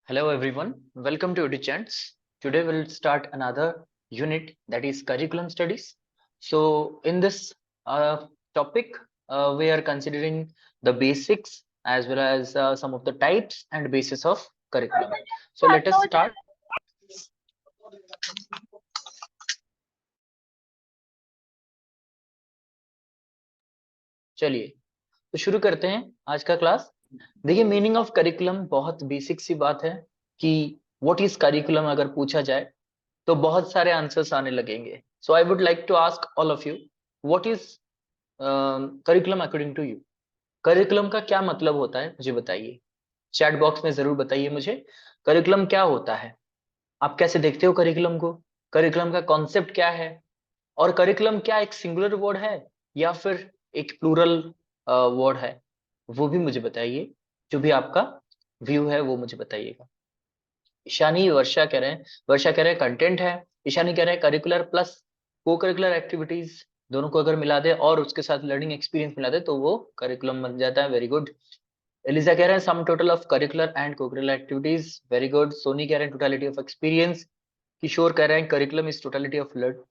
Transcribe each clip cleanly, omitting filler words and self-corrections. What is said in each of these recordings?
Hello everyone, welcome to EduChants. Today we'll start another unit that is curriculum studies. So in this topic, we are considering the basics as well as some of the types and basis of curriculum. So let us start. चलिए तो शुरू करते हैं आज का class. देखिए meaning of curriculum बहुत basic सी बात है कि व्हाट इज करिकुलम अगर पूछा जाए तो बहुत सारे आंसर्स आने लगेंगे। So I would like to ask all of you, what is curriculum according to you. Curriculum का क्या मतलब होता है मुझे बताइए, चैट बॉक्स में जरूर बताइए मुझे करिकुलम क्या होता है। आप कैसे देखते हो करिकुलम को, करिकुलम का कॉन्सेप्ट क्या है, और करिकुलम क्या एक सिंगुलर वर्ड है या फिर एक प्लूरल वर्ड है, वो भी मुझे बताइए। जो भी आपका व्यू है वो मुझे बताइएगा। ईशानी वर्षा कह रहे हैं, वर्षा कह रहे हैं कंटेंट है, ईशानी कह रहे हैं करिकुलर प्लस को करिकुलर एक्टिविटीज दोनों को अगर मिला दे और उसके साथ लर्निंग एक्सपीरियंस मिला दे तो वो करिकुलम बन जाता है। Very good. एलिजा कह रहे हैं sum total of curricular and cocurricular activities. Very good. Soni कह रहे हैं टोटलिटी ऑफ एक्सपीरियंस। किशोर कह रहे हैं curriculum is totality of learn.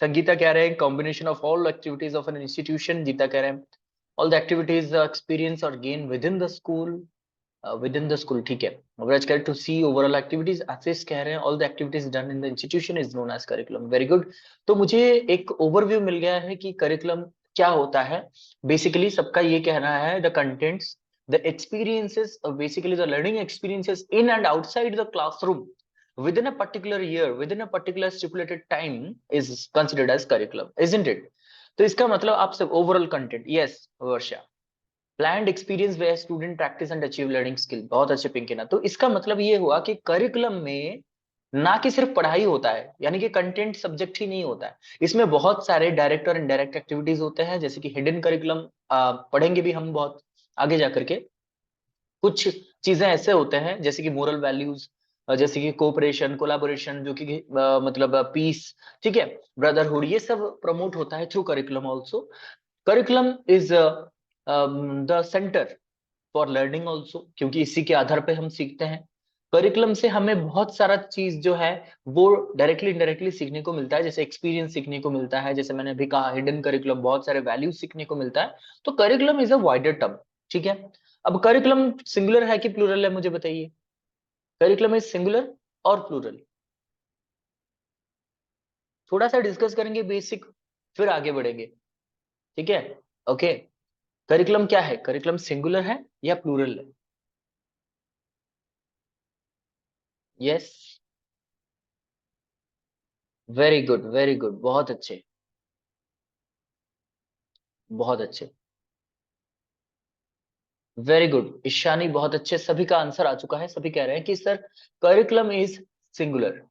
Sangeeta कह रहे हैं combination of all activities of an institution. Geeta कह रहे हैं ऑल द एक्टिविटीज एक्सपीरियंस और gain within the school. Within the school ठीक है। अवरेज कह रहे to see overall activities. Ashish कह रहे हैं all the activities done in the institution is known as curriculum. Very good. तो मुझे एक ओवरव्यू मिल गया है कि करिकुलम क्या होता है। बेसिकली सबका ये कहना है the contents, the experiences, basically the learning experiences in and outside the classroom within a particular year, within a particular stipulated time is considered as curriculum, isn't it? तो इसका मतलब आप सब overall content. Yes Varsha. Planned experience way student practice and achieve learning skill. बहुत अच्छे पिंकिना। तो इसका मतलब ये हुआ कि करिकुलम में ना कि सिर्फ पढ़ाई होता है, यानी कि कंटेंट सब्जेक्ट ही नहीं होता है, इसमें बहुत सारे डायरेक्ट और इनडायरेक्ट एक्टिविटीज होते हैं, जैसे कि हिडन करिकुलम पढ़ेंगे भी हम बहुत आगे जाकर के। कुछ चीजें ऐसे होते हैं जैसे कि मोरल वैल्यूज, जैसे कि कोऑपरेशन, कोलैबोरेशन, जो कि मतलब पीस, ठीक है, ब्रदरहुड, ये सब प्रमोट होता है through curriculum also. Curriculum is the centre for learning also, क्योंकि इसी के आधार पे हम सीखते हैं। करिकुलम से हमें बहुत सारा चीज जो है वो डायरेक्टली इनडायरेक्टली सीखने को मिलता है, जैसे एक्सपीरियंस सीखने को मिलता है, जैसे मैंने अभी कहा हिडन करिकुलम, बहुत सारे वैल्यूज सीखने को मिलता है। तो curriculum is a wider term, ठीक है। अब करिकुलम सिंगुलर है कि प्लूरल है मुझे बताइए। करिकुलम इज सिंगुलर और प्लूरल, थोड़ा सा डिस्कस करेंगे बेसिक, फिर आगे बढ़ेंगे, ठीक है। ओके। करिकुलम क्या है, करिकुलम सिंगुलर है या प्लूरल है? Yes. Very good, very good, बहुत अच्छे, बहुत अच्छे। वेरी गुड ईशानी, बहुत अच्छे। सभी का आंसर आ चुका है, सभी कह रहे हैं कि sir curriculum is singular,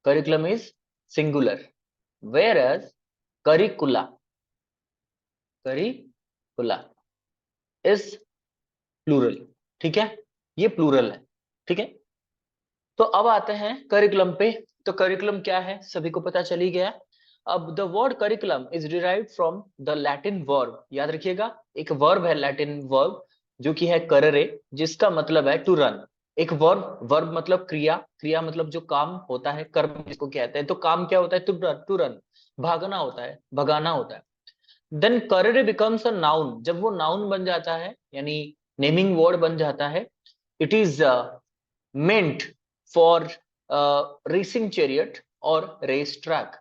curriculum is singular, whereas curricula, curricula is plural, ठीक है, ये प्लूरल है, ठीक है। तो अब आते हैं करिकुलम पे। तो करिकुलम क्या है सभी को पता चल ही गया। अब the word curriculum is derived from the Latin verb, याद रखिएगा, एक वर्ब है लैटिन वर्ब जो कि है कररे, जिसका मतलब है टू रन। एक वर्ब, वर्ब मतलब क्रिया, क्रिया मतलब जो काम होता है, कर्म जिसको कहते हैं। तो काम क्या होता है, टू रन, भागना होता है, भगाना होता है। देन कररे बिकम्स अ नाउन, जब वो नाउन बन जाता है यानी नेमिंग वर्ड बन जाता है, it is meant for racing chariot और रेस ट्रैक।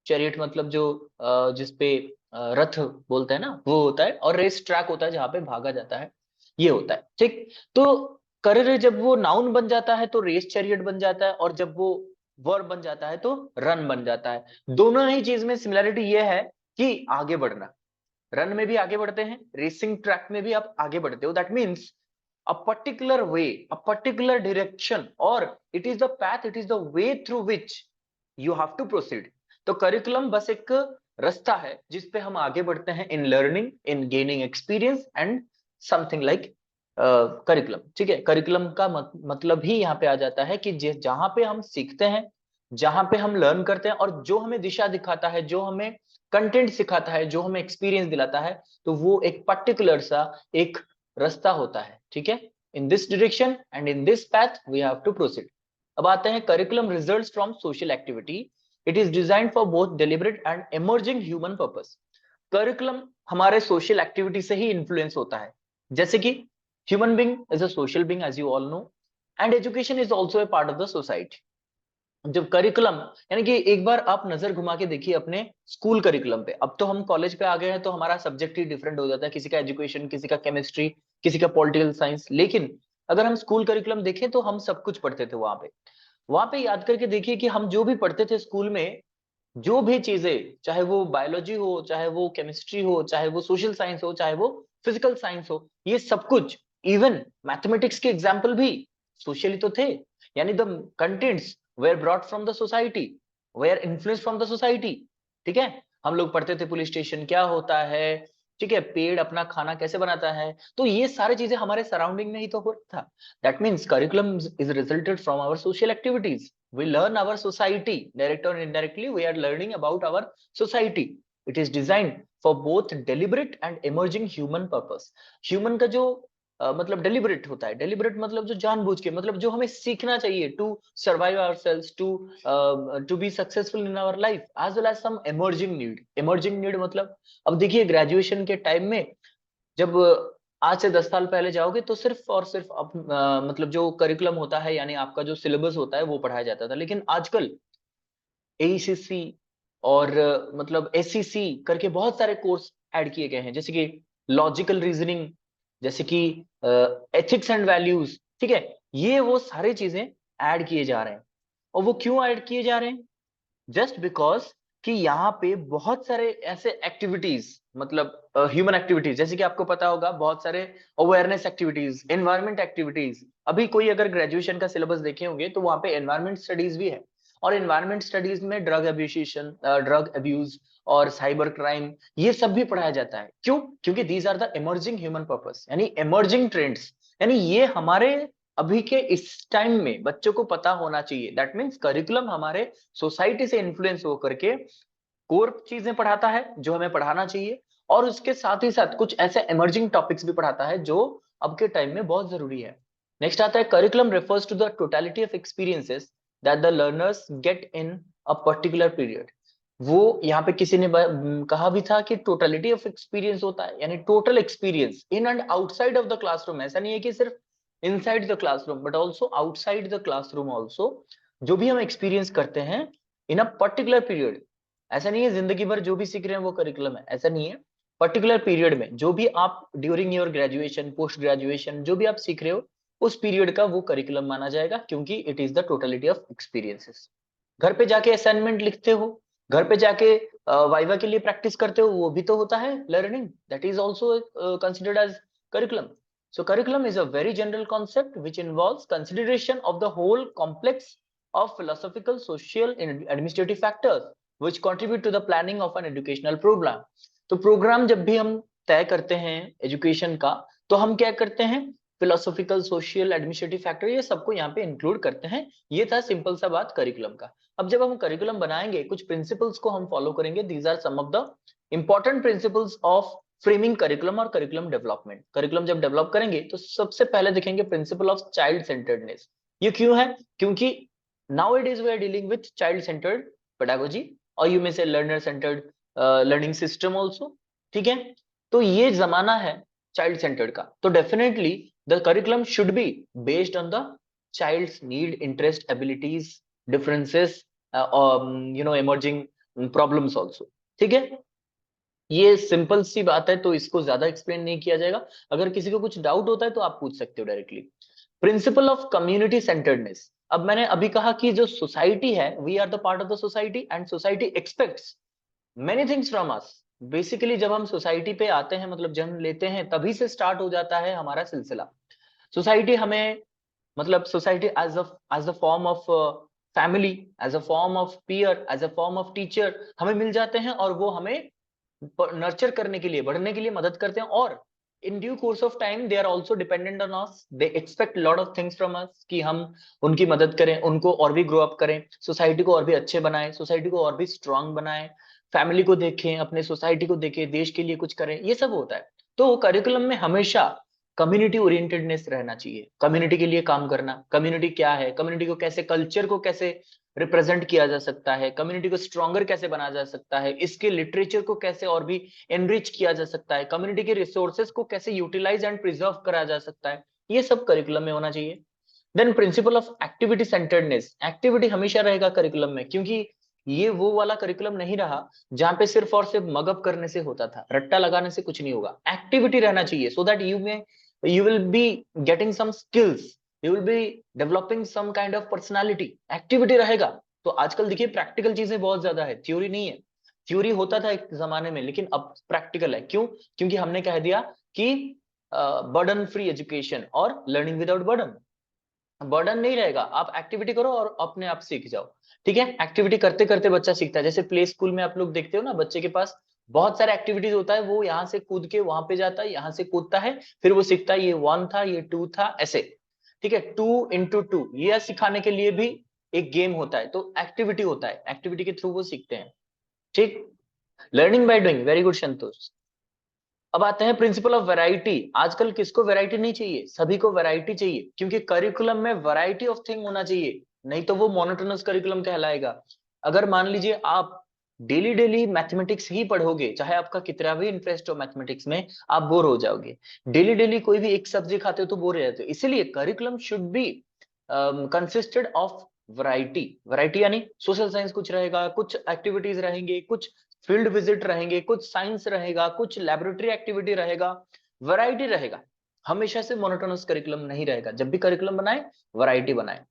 चैरियट मतलब जो जिसपे रथ बोलते हैं ना, वो होता है, और रेस ट्रैक होता है जहां पे भागा जाता है, ये होता है, ठीक। तो करियर जब वो नाउन बन जाता है तो रेस चैरियट बन जाता है, और जब वो वर्ब बन जाता है तो रन बन जाता है। दोनों ही चीज में सिमिलरिटी ये है कि आगे बढ़ना, रन में भी आगे बढ़ते हैं, रेसिंग ट्रैक में भी आप आगे बढ़ते हो। That means a particular way, a particular direction, or it is the path, it is the way through which you have to proceed. तो करिकुलम बस एक रास्ता है जिस पे हम आगे बढ़ते हैं in learning, in gaining experience and something like curriculum, ठीक है। करिकुलम का मतलब ही यहाँ पे आ जाता है कि जहां पे हम सीखते हैं, जहां पे हम लर्न करते हैं, और जो हमें दिशा दिखाता है, जो हमें कंटेंट सिखाता है, जो हमें एक्सपीरियंस दिलाता है, तो वो एक पर्टिकुलर सा एक रास्ता होता है, ठीक है। In this direction and in this path we have to proceed. अब आते हैं curriculum results from social activity. It is designed for both deliberate and emerging human purpose. Curriculum हमारे सोशल एक्टिविटी से ही इन्फ्लुएंस होता है, जैसे कि human being is a social being as you all know, and education is also a part of the society. जब curriculum, यानी कि एक बार आप नजर घुमा के देखिए अपने स्कूल करिकुलम पे। अब तो हम कॉलेज पे आ गए हैं तो हमारा सब्जेक्ट ही डिफरेंट हो जाता है, किसी का एजुकेशन, किसी का केमिस्ट्री, किसी का पॉलिटिकल साइंस। लेकिन अगर हम स्कूल करिकुलम देखें तो हम सब कुछ पढ़ते थे वहां पे। वहां पे याद करके देखिए कि हम जो भी पढ़ते थे स्कूल में, जो भी चीजें, चाहे वो बायोलॉजी हो, चाहे वो केमिस्ट्री हो, चाहे वो सोशल साइंस हो, चाहे वो फिजिकल साइंस हो, ये सब कुछ, इवन मैथमेटिक्स के एग्जाम्पल भी सोशली तो थे। यानी the contents were brought from the society, were influence from the society. ठीक है, हम लोग पढ़ते थे पुलिस स्टेशन क्या होता है, ठीक है, पेड़ अपना खाना कैसे बनाता है, तो ये सारी चीजें हमारे सराउंडिंग में ही तो हो रहा था। That means curriculum is resulted from our social activities. We learn our society, direct or indirectly we are learning about our society. It is designed for both deliberate and emerging human purpose. Human का जो मतलब deliberate होता है, deliberate मतलब जो जानबूझ के, मतलब जो हमें सीखना चाहिए to survive ourselves, to be successful in our life, as well as some emerging need. Emerging need मतलब, अब देखिए ग्रेजुएशन के टाइम में जब आज से 10 साल पहले जाओगे तो सिर्फ और सिर्फ मतलब जो करिकुलम होता है, यानी आपका जो सिलेबस होता है वो पढ़ाया जाता था। लेकिन आजकल एईसीसी और मतलब एससीसी करके बहुत सारे कोर्स ऐड किए गए हैं, जैसे कि लॉजिकल रीजनिंग, जैसे कि एथिक्स एंड वैल्यूज। ठीक है, ये वो सारी चीजें ऐड किए जा रहे हैं। और वो क्यों ऐड किए जा रहे हैं? जस्ट बिकॉज कि यहाँ पे बहुत सारे ऐसे एक्टिविटीज, मतलब ह्यूमन एक्टिविटीज, जैसे कि आपको पता होगा बहुत सारे अवेयरनेस एक्टिविटीज, एनवायरमेंट एक्टिविटीज। अभी कोई अगर ग्रेजुएशन का सिलेबस देखे होंगे तो वहां पे एनवायरमेंट स्टडीज भी है। और एनवायरमेंट स्टडीज में ड्रग अब्यूज और साइबर क्राइम, ये सब भी पढ़ाया जाता है। क्यों? क्योंकि these are the emerging human purpose, यानी इमर्जिंग ट्रेंड्स, यानी ये हमारे अभी के इस टाइम में बच्चों को पता होना चाहिए। दैट मीन्स करिकुलम हमारे सोसाइटी से इन्फ्लुएंस होकर के कोर चीजें पढ़ाता है जो हमें पढ़ाना चाहिए, और उसके साथ ही साथ कुछ ऐसे इमर्जिंग टॉपिक्स भी पढ़ाता है जो अब के टाइम में बहुत जरूरी है। नेक्स्ट आता है curriculum refers to the totality of experiences that the learners get in a particular period. वो यहाँ पे किसी ने कहा भी था कि टोटलिटी ऑफ एक्सपीरियंस होता है, यानी total experience in and outside of the classroom. ऐसा नहीं है कि सिर्फ inside the classroom but also outside the classroom also. जो भी हम एक्सपीरियंस करते हैं इन अ पर्टिकुलर पीरियड, ऐसा नहीं है जिंदगी भर जो भी सीख रहे हैं वो करिकुलम है, ऐसा नहीं है। पर्टिकुलर पीरियड में जो भी आप during your graduation, post graduation जो भी आप सीख रहे हो, उस पीरियड का वो करिकुलम माना जाएगा, क्योंकि it is the totality of experiences. घर पे जाके असाइनमेंट लिखते हो, घर पे जाके वाइवा के लिए प्रैक्टिस करते हो, वो भी तो होता है learning, that is also considered as curriculum. So curriculum is a very general concept which involves consideration of the whole complex of philosophical, social, and administrative factors which contribute to the planning of an educational program. तो programme जब भी हम तय करते हैं education का, तो हम क्या करते हैं? फिलोसॉफिकल, सोशल, एडमिनिस्ट्रेटिव फैक्टर, ये सबको यहाँ पे इंक्लूड करते हैं। ये था सिंपल सा बात करिकुलम का। अब जब हम करिकुलम बनाएंगे, कुछ प्रिंसिपल्स को हम फॉलो करेंगे। These are some of the important principles of framing curriculum और करिकुलम डेवलपमेंट। करिकुलम जब डेवलप करेंगे तो सबसे पहले देखेंगे प्रिंसिपल ऑफ चाइल्ड सेंटर्डनेस। ये क्यों है? क्योंकि nowadays we are dealing with child centered pedagogy, or you may say learner centered learning system also। ठीक है, तो ये जमाना है चाइल्ड सेंटर्ड का, तो definitely the curriculum should be based on the child's need, interest, abilities, differences, emerging problems also. ठीक है, ये सिंपल सी बात है, तो इसको ज्यादा एक्सप्लेन नहीं किया जाएगा। अगर किसी को कुछ डाउट होता है तो आप पूछ सकते हो directly. Principle of community centredness. अब मैंने अभी कहा कि जो सोसाइटी है, we are the part of the society and society expects many things from us. Basically जब हम सोसाइटी पे आते हैं, मतलब जन्म लेते हैं, तभी से स्टार्ट हो जाता है हमारा सिलसिला। सोसाइटी हमें, मतलब society as a form of family, as a form of peer, as a form of teacher हमें मिल जाते हैं, और वो हमें नर्चर करने के लिए, बढ़ने के लिए मदद करते हैं। और in due course of time they are also dependent on us, they expect lot of things from us कि हम उनकी मदद करें, उनको और भी ग्रो अप करें, सोसाइटी को और भी अच्छे बनाएं, सोसाइटी को और भी स्ट्रांग बनाएं, फैमिली को देखें, अपने सोसाइटी को देखें, देश के लिए कुछ करें, ये सब होता है। तो करिकुलम में हमेशा कम्युनिटी ओरिएंटेडनेस रहना चाहिए, कम्युनिटी के लिए काम करना, कम्युनिटी क्या है, कम्युनिटी को कैसे, कल्चर को कैसे रिप्रेजेंट किया जा सकता है, कम्युनिटी को स्ट्रॉन्गर कैसे बनाया जा सकता है, इसके लिटरेचर को कैसे और भी एनरिच किया जा सकता है, कम्युनिटी के रिसोर्सेज को कैसे यूटिलाइज एंड प्रिजर्व करा जा सकता है, ये सब करिकुलम में होना चाहिए। Then principle of activity centredness, activity हमेशा रहेगा करिकुलम में, क्योंकि ये वो वाला करिकुलम नहीं रहा जहां पे सिर्फ और सिर्फ मगअप करने से होता था, रट्टा लगाने से कुछ नहीं होगा। एक्टिविटी रहना चाहिए so that you will be getting some skills, you will be developing some kind of personality। Activity रहेगा तो आजकल देखिए प्रैक्टिकल चीजें बहुत ज्यादा है, थ्योरी नहीं है। थ्योरी होता था एक जमाने में, लेकिन अब प्रैक्टिकल है। क्यों? क्योंकि हमने कह दिया कि बर्डन फ्री एजुकेशन और लर्निंग विदाउट बर्डन। बर्डन नहीं रहेगा, आप एक्टिविटी करो और अपने आप सीख जाओ। ठीक है, एक्टिविटी करते करते बच्चा सीखता है। जैसे प्ले स्कूल में आप लोग देखते हो ना, बच्चे के पास बहुत सारे एक्टिविटीज होता है, वो यहाँ से कूद के वहां पे जाता है, यहाँ से कूदता है, फिर वो सीखता है ये 1 था, ये 2 था, ऐसे। ठीक है, 2 into 2 ये सिखाने के लिए भी एक गेम होता है, तो एक्टिविटी होता है, एक्टिविटी के थ्रू वो सीखते हैं। ठीक, learning by doing, very good Santosh. अब आते हैं प्रिंसिपल ऑफ वैरायटी। आजकल किसको वैरायटी नहीं चाहिए? सभी को वैरायटी चाहिए, क्योंकि करिकुलम में वैरायटी ऑफ थिंग होना चाहिए, नहीं तो वो मोनोटोनस करिकुलम कहलाएगा। अगर मान लीजिए आप डेली डेली मैथमेटिक्स ही पढ़ोगे, चाहे आपका कितना भी इंटरेस्ट हो मैथमेटिक्स में, आप बोर हो जाओगे। डेली डेली कोई भी एक सब्जेक्ट आते हो तो बोर हो जाते हो। इसीलिए curriculum should B consisted of variety. Variety यानी सोशल साइंस कुछ रहेगा, कुछ एक्टिविटीज रहेंगे, कुछ फील्ड विजिट रहेंगे, कुछ साइंस रहेगा, कुछ लैबोरेटरी एक्टिविटी रहेगा, वैरायटी रहेगा। हमेशा से मोनोटोनस करिकुलम नहीं रहेगा। जब भी करिकुलम बनाए, वैरायटी बनाए।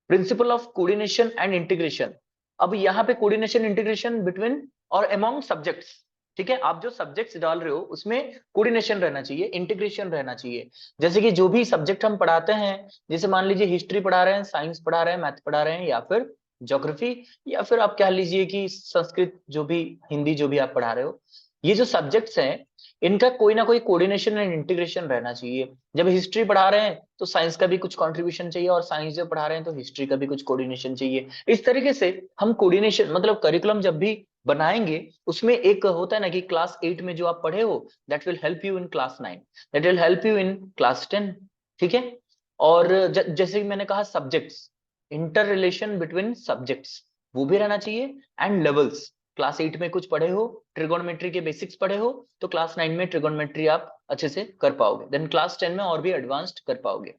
Principle of coordination and integration. अब यहाँ पे कोऑर्डिनेशन इंटीग्रेशन बिटवीन और अमॉन्ग सब्जेक्ट्स। ठीक है, आप जो सब्जेक्ट्स डाल रहे हो उसमें कोऑर्डिनेशन रहना चाहिए, इंटीग्रेशन रहना चाहिए। जैसे कि जो भी सब्जेक्ट हम पढ़ाते हैं, जैसे मान लीजिए हिस्ट्री पढ़ा रहे हैं, साइंस पढ़ा रहे हैं, मैथ पढ़ा रहे हैं, या फिर ज्योग्राफी, या फिर आप कह लीजिए कि संस्कृत, जो भी हिंदी जो भी आप पढ़ा रहे हो, ये जो सब्जेक्ट्स हैं इनका कोई ना कोई कोऑर्डिनेशन एंड इंटीग्रेशन रहना चाहिए। जब हिस्ट्री पढ़ा रहे हैं तो साइंस का भी कुछ कंट्रीब्यूशन चाहिए, और साइंस जब पढ़ा रहे हैं तो हिस्ट्री का भी कुछ कोऑर्डिनेशन चाहिए। इस तरीके से हम कोऑर्डिनेशन, मतलब करिकुलम जब भी बनाएंगे, उसमें एक होता है ना कि क्लास 8 में जो आप पढ़े हो, that will help you in class 9, that will help you in class 10। ठीक है, और जैसे कि मैंने कहा subjects, inter relation between subjects वो भी रहना चाहिए, एंड लेवल्स। क्लास 8 में कुछ पढ़े हो, ट्रिगोनोमेट्री के बेसिक्स पढ़े हो, तो क्लास 9 में ट्रिगोनोमेट्री आप अच्छे से कर पाओगे, देन क्लास 10 में और भी एडवांस्ड कर पाओगे।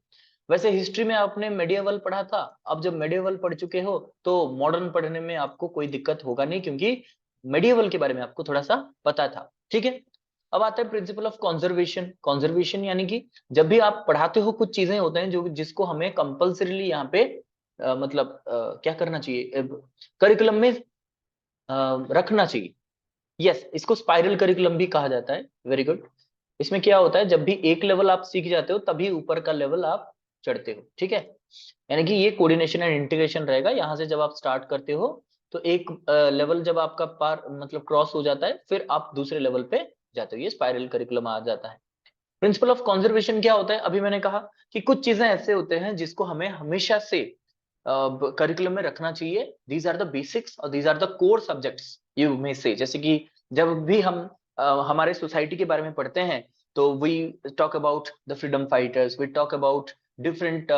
वैसे हिस्ट्री में आपने मेडिएवल पढ़ा था, अब जब मेडिएवल पढ़ चुके हो तो मॉडर्न पढ़ने में आपको कोई दिक्कत होगा नहीं, क्योंकि मेडिएवल के बारे में आपको थोड़ा सा पता था। ठीक है, अब आता है प्रिंसिपल ऑफ कंजर्वेशन। कंजर्वेशन यानी कि जब भी आप पढ़ाते हो, कुछ चीजें होते हैं जो जिसको हमें कंपल्सरीली यहाँ पे मतलब क्या करना चाहिए, करिकुलम में रखना चाहिए। यस, इसको स्पाइरल करिकुलम भी कहा जाता है। Very good. इसमें क्या होता है, जब भी एक लेवल आप सीख जाते हो तभी ऊपर का लेवल आप चढ़ते हो। ठीक है, यानी कि ये कोऑर्डिनेशन एंड इंटीग्रेशन रहेगा। यहाँ से जब आप स्टार्ट करते हो तो एक लेवल जब आपका पार मतलब क्रॉस हो जाता है, फिर आप दूसरे लेवल पे जाते हो, ये स्पाइरल करिकुलम आ जाता है। प्रिंसिपल ऑफ कंजर्वेशन क्या होता है? अभी मैंने कहा कि कुछ चीजें ऐसे होते हैं जिसको हमें हमेशा से करिकुलम में रखना चाहिए। दीज आर द बेसिक्स और these are the core subjects you may say. जैसे कि जब भी हम हमारे सोसाइटी के बारे में पढ़ते हैं, तो we talk about the freedom fighters, we talk about different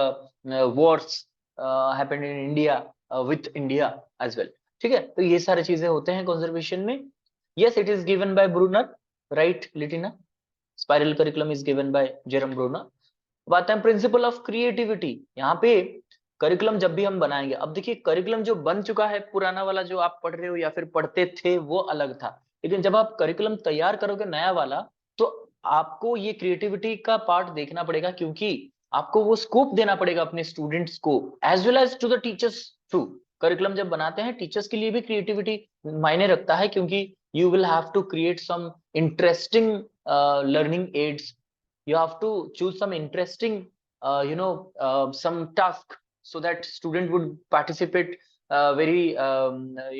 wars happened in India with India as well. ठीक है, तो ये सारी चीजें होते हैं कंजर्वेशन में। Yes, it is given by Bruner, right लिटिना? Spiral curriculum is given by Jerome Bruner. बात है प्रिंसिपल ऑफ क्रिएटिविटी। यहाँ पे करिकुलम जब भी हम बनाएंगे, अब देखिए करिकुलम जो बन चुका है, पुराना वाला जो आप पढ़ रहे हो या फिर पढ़ते थे वो अलग था, लेकिन जब आप करिकुलम तैयार करोगे नया वाला, तो आपको ये क्रिएटिविटी का पार्ट देखना पड़ेगा, क्योंकि आपको वो स्कोप देना पड़ेगा अपने स्टूडेंट्स को, as well as to the teachers too. Curriculum जब बनाते हैं, टीचर्स के लिए भी क्रिएटिविटी मायने रखता है, क्योंकि you will have to create some interesting learning aids. You have to choose some interesting some task, so that student would participate very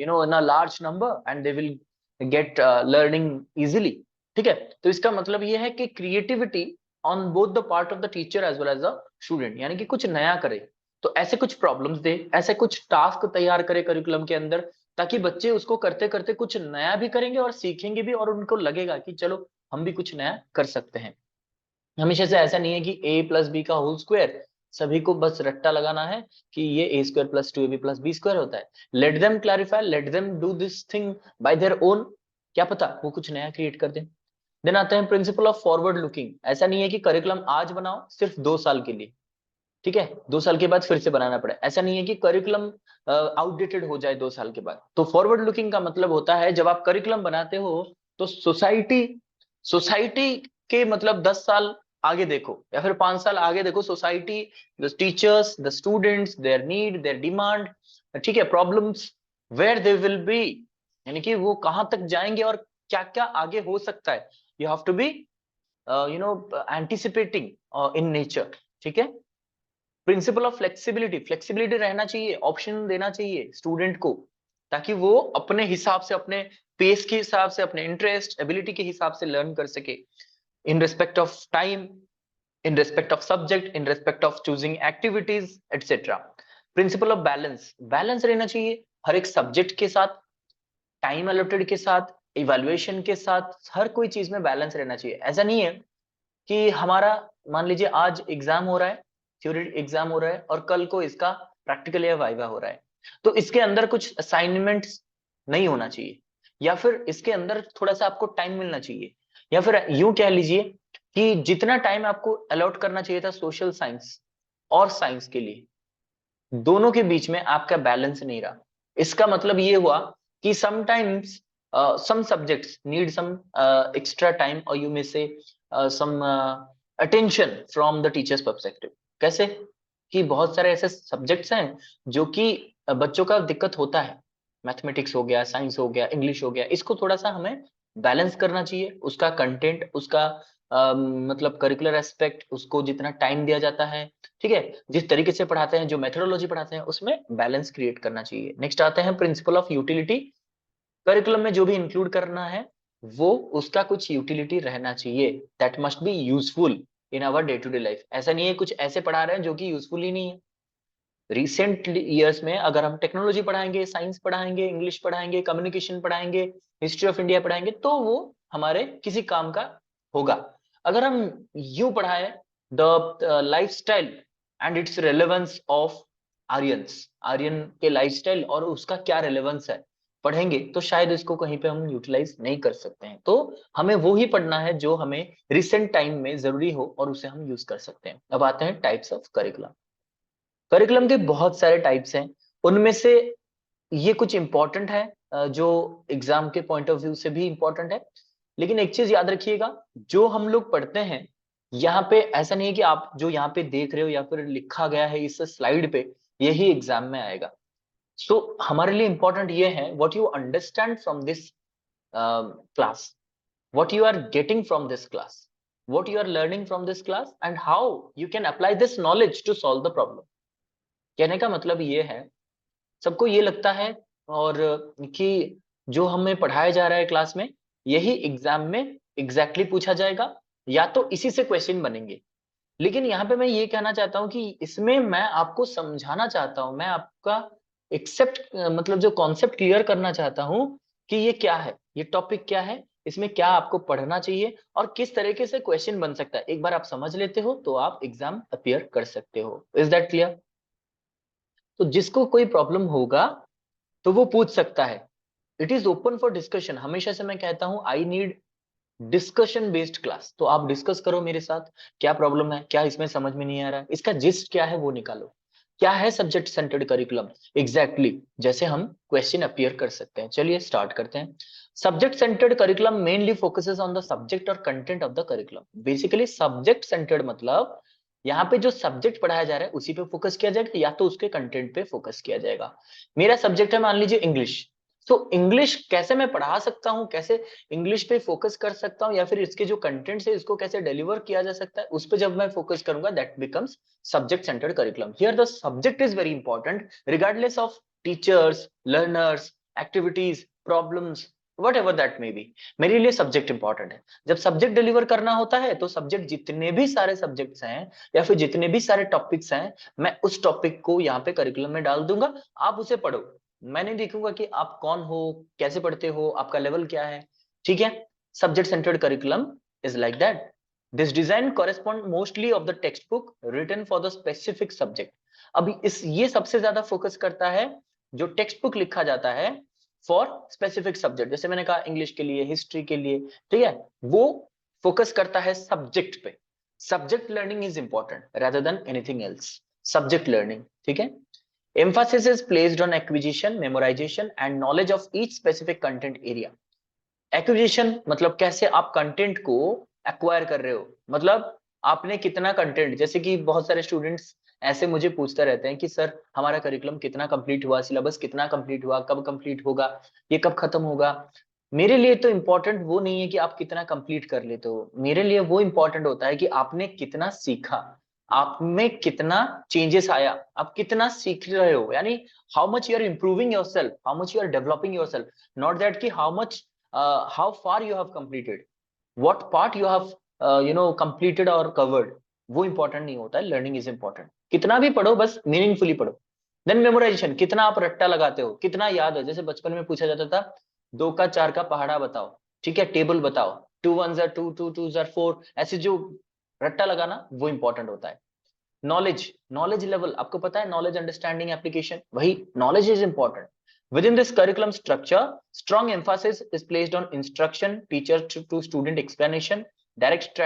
in a large number, and they will get learning easily. ठीक है, तो इसका मतलब ये है कि creativity on both the part of the teacher as well as the student, यानी कि कुछ नया करे, तो ऐसे कुछ प्रॉब्लम्स दे, ऐसे कुछ टास्क तैयार करे करिकुलम के अंदर, ताकि बच्चे उसको करते करते कुछ नया भी करेंगे और सीखेंगे भी, और उनको लगेगा कि चलो हम भी कुछ नया कर सकते हैं। हमेशा से ऐसा नहीं है कि a प्लस बी का होल स्क्वायर सभी को बस रट्टा लगाना है कि ये a square plus 2ab plus B square होता है। Let them clarify, let them do this thing by their own, क्या पता वो कुछ नया क्रिएट कर दें। देन आते हैं प्रिंसिपल ऑफ फॉरवर्ड लुकिंग। ऐसा नहीं है कि करिकुलम आज बनाओ सिर्फ 2 साल के लिए, ठीक है, 2 साल के बाद फिर से बनाना पड़े। ऐसा नहीं है कि करिकुलम आउटडेटेड हो जाए 2 साल के बाद। तो फॉरवर्ड लुकिंग का मतलब होता है जब आप करिकुलम बनाते हो तो सोसाइटी सोसाइटी के मतलब 10 साल आगे देखो या फिर 5 साल आगे देखो। Society, the teachers, the students, their need, their demand, ठीक है, problems, where they will be, यानी कि वो कहां तक जाएंगे और क्या क्या आगे हो सकता है। You have to be anticipating in nature, ठीक है। प्रिंसिपल ऑफ फ्लेक्सिबिलिटी, फ्लेक्सिबिलिटी रहना चाहिए, ऑप्शन देना चाहिए स्टूडेंट को ताकि वो अपने हिसाब से, अपने पेस के हिसाब से, अपने इंटरेस्ट एबिलिटी के हिसाब से लर्न कर सके, in respect of time, in respect of subject, in respect of choosing activities etcetera. Principle of balance, balance रहना चाहिए हर एक सब्जेक्ट के साथ, टाइम अलॉटेड के साथ, इवैल्यूएशन के साथ, हर कोई चीज में बैलेंस रहना चाहिए। ऐसा नहीं है कि हमारा मान लीजिए आज एग्जाम हो रहा है, थ्योरी एग्जाम हो रहा है और कल को इसका प्रैक्टिकल या वाइवा हो रहा है, तो इसके अंदर कुछ असाइनमेंट्स नहीं होना चाहिए, या फिर इसके अंदर थोड़ा सा आपको टाइम मिलना चाहिए, या फिर यूं कह लीजिए कि जितना टाइम आपको अलॉट करना चाहिए था सोशल साइंस और साइंस के लिए, दोनों के बीच में आपका बैलेंस नहीं रहा। इसका मतलब ये हुआ कि sometimes some subjects need some extra time, और you may say some attention from the teacher's perspective. कैसे कि बहुत सारे ऐसे सब्जेक्ट्स हैं जो कि बच्चों का दिक्कत होता है, मैथमेटिक्स हो गया, साइंस हो गया, इंग्लिश हो गया, इसको थोड़ा सा हमें बैलेंस करना चाहिए। उसका कंटेंट, उसका मतलब करिकुलर एस्पेक्ट, उसको जितना टाइम दिया जाता है, ठीक है, जिस तरीके से पढ़ाते हैं, जो मेथोडोलॉजी पढ़ाते हैं, उसमें बैलेंस क्रिएट करना चाहिए। नेक्स्ट आते हैं प्रिंसिपल ऑफ यूटिलिटी। करिकुलम में जो भी इंक्लूड करना है वो उसका कुछ यूटिलिटी रहना चाहिए, that must be useful in our day to day life. ऐसा नहीं है कुछ ऐसे पढ़ा रहे हैं जो कि यूजफुल ही नहीं है। रिसेंट ईयर्स में अगर हम टेक्नोलॉजी पढ़ाएंगे, साइंस पढ़ाएंगे, इंग्लिश पढ़ाएंगे, कम्युनिकेशन पढ़ाएंगे, हिस्ट्री ऑफ इंडिया पढ़ाएंगे, तो वो हमारे किसी काम का होगा। अगर हम यूं पढ़ाएं the lifestyle and its relevance of Aryans, Aryan के लाइफस्टाइल और उसका क्या रेलेवेंस है, पढ़ेंगे तो शायद इसको कहीं पे हम यूटिलाइज नहीं कर सकते हैं। तो हमें वो ही पढ़ना है जो हमें रिसेंट टाइम में जरूरी हो और उसे हम यूज कर सकते हैं। अब आते हैं टाइप्स ऑफ करिकुलम। करिकुलम के बहुत सारे टाइप्स हैं, उनमें से ये कुछ इंपॉर्टेंट है जो एग्जाम के पॉइंट ऑफ व्यू से भी इंपॉर्टेंट है। लेकिन एक चीज याद रखिएगा, जो हम लोग पढ़ते हैं यहाँ पे, ऐसा नहीं है कि आप जो यहाँ पे देख रहे हो या फिर लिखा गया है इस स्लाइड पे यही एग्जाम में आएगा। सो हमारे लिए इंपॉर्टेंट ये है what you understand from this class, what you are getting from this class, what you are learning from this class, and how you can apply this knowledge to solve the problem। कहने का मतलब ये है, सबको ये लगता है और कि जो हमें पढ़ाया जा रहा है क्लास में यही एग्जाम में एग्जैक्टली पूछा जाएगा या तो इसी से क्वेश्चन बनेंगे। लेकिन यहाँ पे मैं ये कहना चाहता हूँ कि इसमें मैं आपको समझाना चाहता हूँ, मैं आपका एक्सेप्ट मतलब जो कॉन्सेप्ट क्लियर करना चाहता हूँ कि ये क्या है, ये टॉपिक क्या है, इसमें क्या आपको पढ़ना चाहिए और किस तरीके से क्वेश्चन बन सकता है। एक बार आप समझ लेते हो तो आप एग्जाम अपियर कर सकते हो। Is that clear? तो जिसको कोई प्रॉब्लम होगा तो वो पूछ सकता है। It is open for discussion. हमेशा से मैं कहता हूं I need discussion based class. तो आप डिस्कस करो मेरे साथ, क्या प्रॉब्लम है, क्या इसमें समझ में नहीं आ रहा है, इसका जिस्ट क्या है वो निकालो। क्या है सब्जेक्ट सेंटर्ड करिकुलम एग्जैक्टली, जैसे हम क्वेश्चन अपियर कर सकते हैं। चलिए स्टार्ट करते हैं। Subject centred curriculum mainly focuses on the subject और content of the curriculum. Basically subject centred मतलब यहाँ पे जो सब्जेक्ट पढ़ाया जा रहा है उसी पे फोकस किया जाएगा या तो उसके कंटेंट पे फोकस किया जाएगा। मेरा सब्जेक्ट है मान लीजिए इंग्लिश, तो इंग्लिश कैसे मैं पढ़ा सकता हूँ, कैसे इंग्लिश पे फोकस कर सकता हूँ, या फिर इसके जो कंटेंट्स है इसको कैसे डिलीवर किया जा सकता है, उस पे जब मैं फोकस करूंगा that becomes subject centred curriculum. Here the subject is very important regardless of teachers, learners, activities, problems, what ever that may be. मेरे लिए सब्जेक्ट इंपॉर्टेंट है। जब सब्जेक्ट डिलीवर करना होता है तो सब्जेक्ट जितने भी सारे सब्जेक्ट्स हैं या फिर जितने भी सारे टॉपिक्स हैं, मैं उस टॉपिक को यहाँ पे करिकुलम में डाल दूंगा। आप उसे पढ़ो, मैं नहीं देखूंगा कि आप कौन हो, कैसे पढ़ते हो, आपका लेवल क्या है, ठीक है। Subject centred curriculum is like that. This design correspond mostly of the text book written for the specific subject. अभी ये सबसे ज्यादा फोकस करता है जो टेक्स्ट बुक लिखा जाता है फॉर स्पेसिफिक सब्जेक्ट, जैसे मैंने कहा इंग्लिश के लिए, हिस्ट्री के लिए, ठीक है, वो फोकस करता है सब्जेक्ट पे। Subject learning is important rather than anything else, subject learning, ठीक है। emphasis is placed on acquisition, memorization and knowledge of each specific content area। Acquisition मतलब कैसे आप कंटेंट को एक्वायर कर रहे हो, मतलब आपने कितना कंटेंट, जैसे कि बहुत सारे स्टूडेंट्स ऐसे मुझे पूछते रहते हैं कि सर हमारा करिकुलम कितना कंप्लीट हुआ, सिलेबस कितना कंप्लीट हुआ, कब कंप्लीट होगा, ये कब खत्म होगा। मेरे लिए तो इंपॉर्टेंट वो नहीं है कि आप कितना कंप्लीट कर लेते हो, मेरे लिए वो इंपॉर्टेंट होता है कि आपने कितना सीखा, आप में कितना चेंजेस आया, आप कितना सीख रहे हो, यानी how much you are improving yourself, how much you are developing yourself, not that कि how much how far you have completed, what part you have completed or covered, वो important नहीं होता है। Learning is important, कितना भी पढ़ो बस meaningfully पढ़ो। देन मेमोराइजेशन, कितना आप रट्टा लगाते हो, कितना याद है, जैसे बचपन में पूछा जाता था 2 का 4 का पहाड़ा बताओ, ठीक है, टेबल बताओ, 2 1 2 2 2 4, ऐसे जो रट्टा लगाना वो इंपॉर्टेंट होता है। नॉलेज, नॉलेज लेवल, आपको पता है नॉलेज अंडरस्टैंडिंग एप्लीकेशन, वही knowledge is important. Within this curriculum structure, strong emphasis is placed on instruction, teacher to student explanation, direct